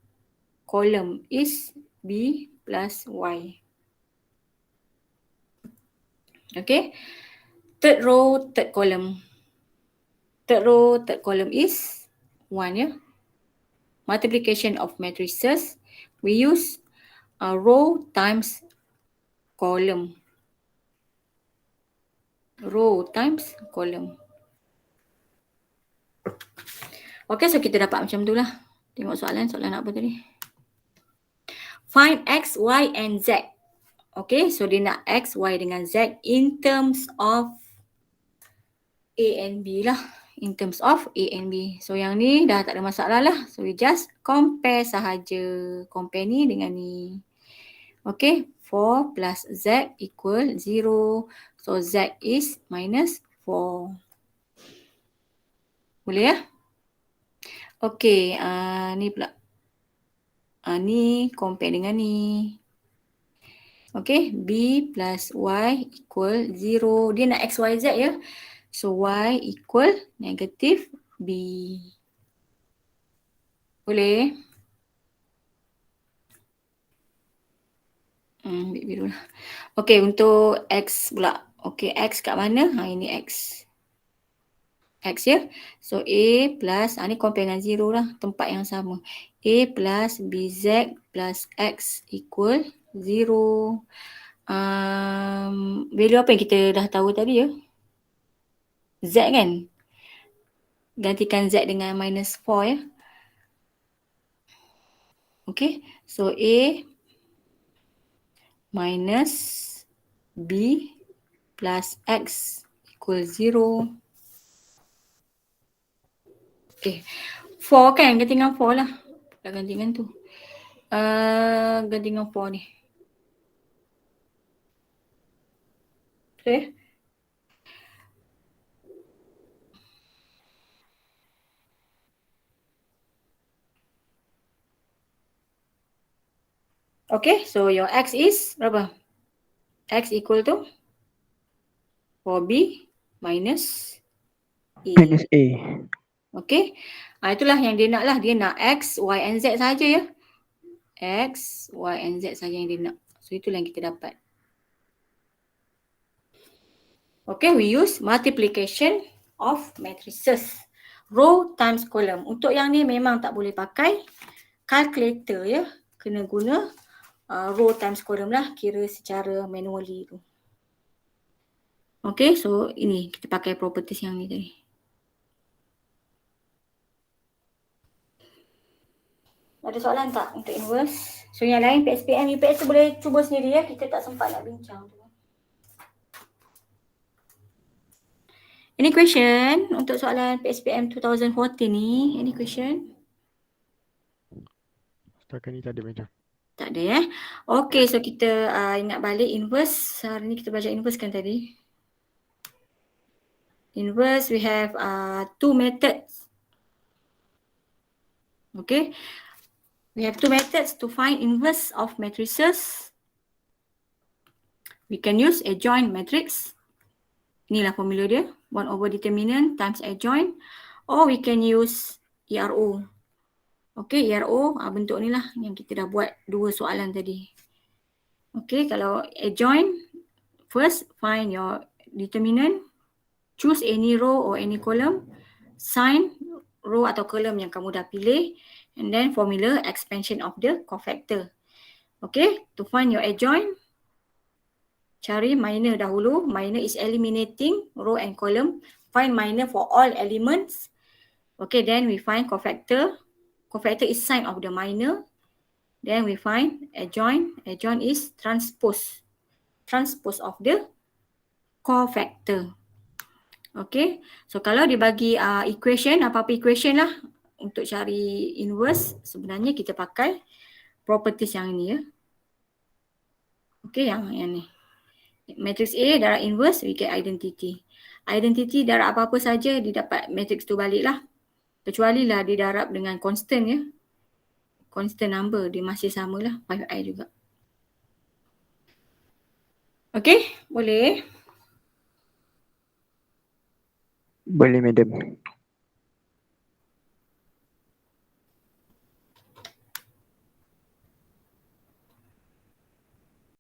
column is B plus Y. Okay. Third row, third column. Third row, third column is 1 ya. Multiplication of matrices, we use row times column. Row times column. Okay, so kita dapat macam tu lah. Tengok soalan apa tadi? Find X, Y and Z. Okay, so dia nak X, Y dengan Z in terms of A and B lah. In terms of A and B. So yang ni dah tak ada masalah lah. So we just compare sahaja. Compare ni dengan ni. Okay, 4 plus Z equal 0. So Z is minus 4. Boleh ya? Okay, ni pula. Ni compare dengan ni. Okay, B plus Y equal 0. Dia nak X, Y, Z ya. So Y equal negative B. Boleh? Ambil biru lah. Okay, untuk X pula. Okay, X kat mana? Ini X. X ya. So A plus, ni compare dengan 0 lah. Tempat yang sama. A plus BZ plus X equal 0. Value apa yang kita dah tahu tadi ya? Z kan? Gantikan Z dengan minus 4 ya. Okay. So A minus B plus X equal 0. Okay. 4 kan? Ganti dengan 4 lah. Tak ganti dengan tu. Ganti dengan 4 ni. Okay. Okay, so your X is berapa? X equal to 4B minus A. Minus A. Okay, itulah yang dia nak lah. Dia nak X, Y and Z saja ya. X, Y and Z saja yang dia nak. So itulah yang kita dapat. Okay, we use multiplication of matrices. Row times column. Untuk yang ni memang tak boleh pakai calculator ya. Kena guna row times column lah, kira secara manually tu. Okay, so ini kita pakai properties yang ni tadi. Ada soalan tak untuk inverse? So yang lain PSPM, UPS tu boleh cuba sendiri ya, kita tak sempat nak bincang tu. Any question untuk soalan PSPM 2014 ni? Any question? Setakat ni tak ada macam. Tak ada ya. Okay, so kita ingat balik inverse. Hari ni kita belajar inverse kan tadi. Inverse, we have two methods. Okay. We have two methods to find inverse of matrices. We can use adjoint matrix. Inilah formula dia. 1 over determinant times adjoint. Or we can use ERO. Okay, ERO bentuk ni lah yang kita dah buat dua soalan tadi. Okay, kalau adjoint, first find your determinant. Choose any row or any column. Sign row atau column yang kamu dah pilih. And then formula expansion of the cofactor. Okay, to find your adjoint, cari minor dahulu. Minor is eliminating row and column. Find minor for all elements. Okay, then we find cofactor. Cofactor is sign of the minor. Then we find adjoint. Adjoint is transpose. Transpose of the cofactor. Okay, so kalau dibagi equation, apa-apa equation lah untuk cari inverse, sebenarnya kita pakai properties yang ni ya. Okay, yang ni. Matrix A darab inverse, we get identity. Identity darab apa-apa saja, dia dapat matrix tu balik lah. Kecuali lah dia darab dengan constant ya. Constant number, dia masih sama lah, 5i juga. Okay, boleh? Boleh, madam.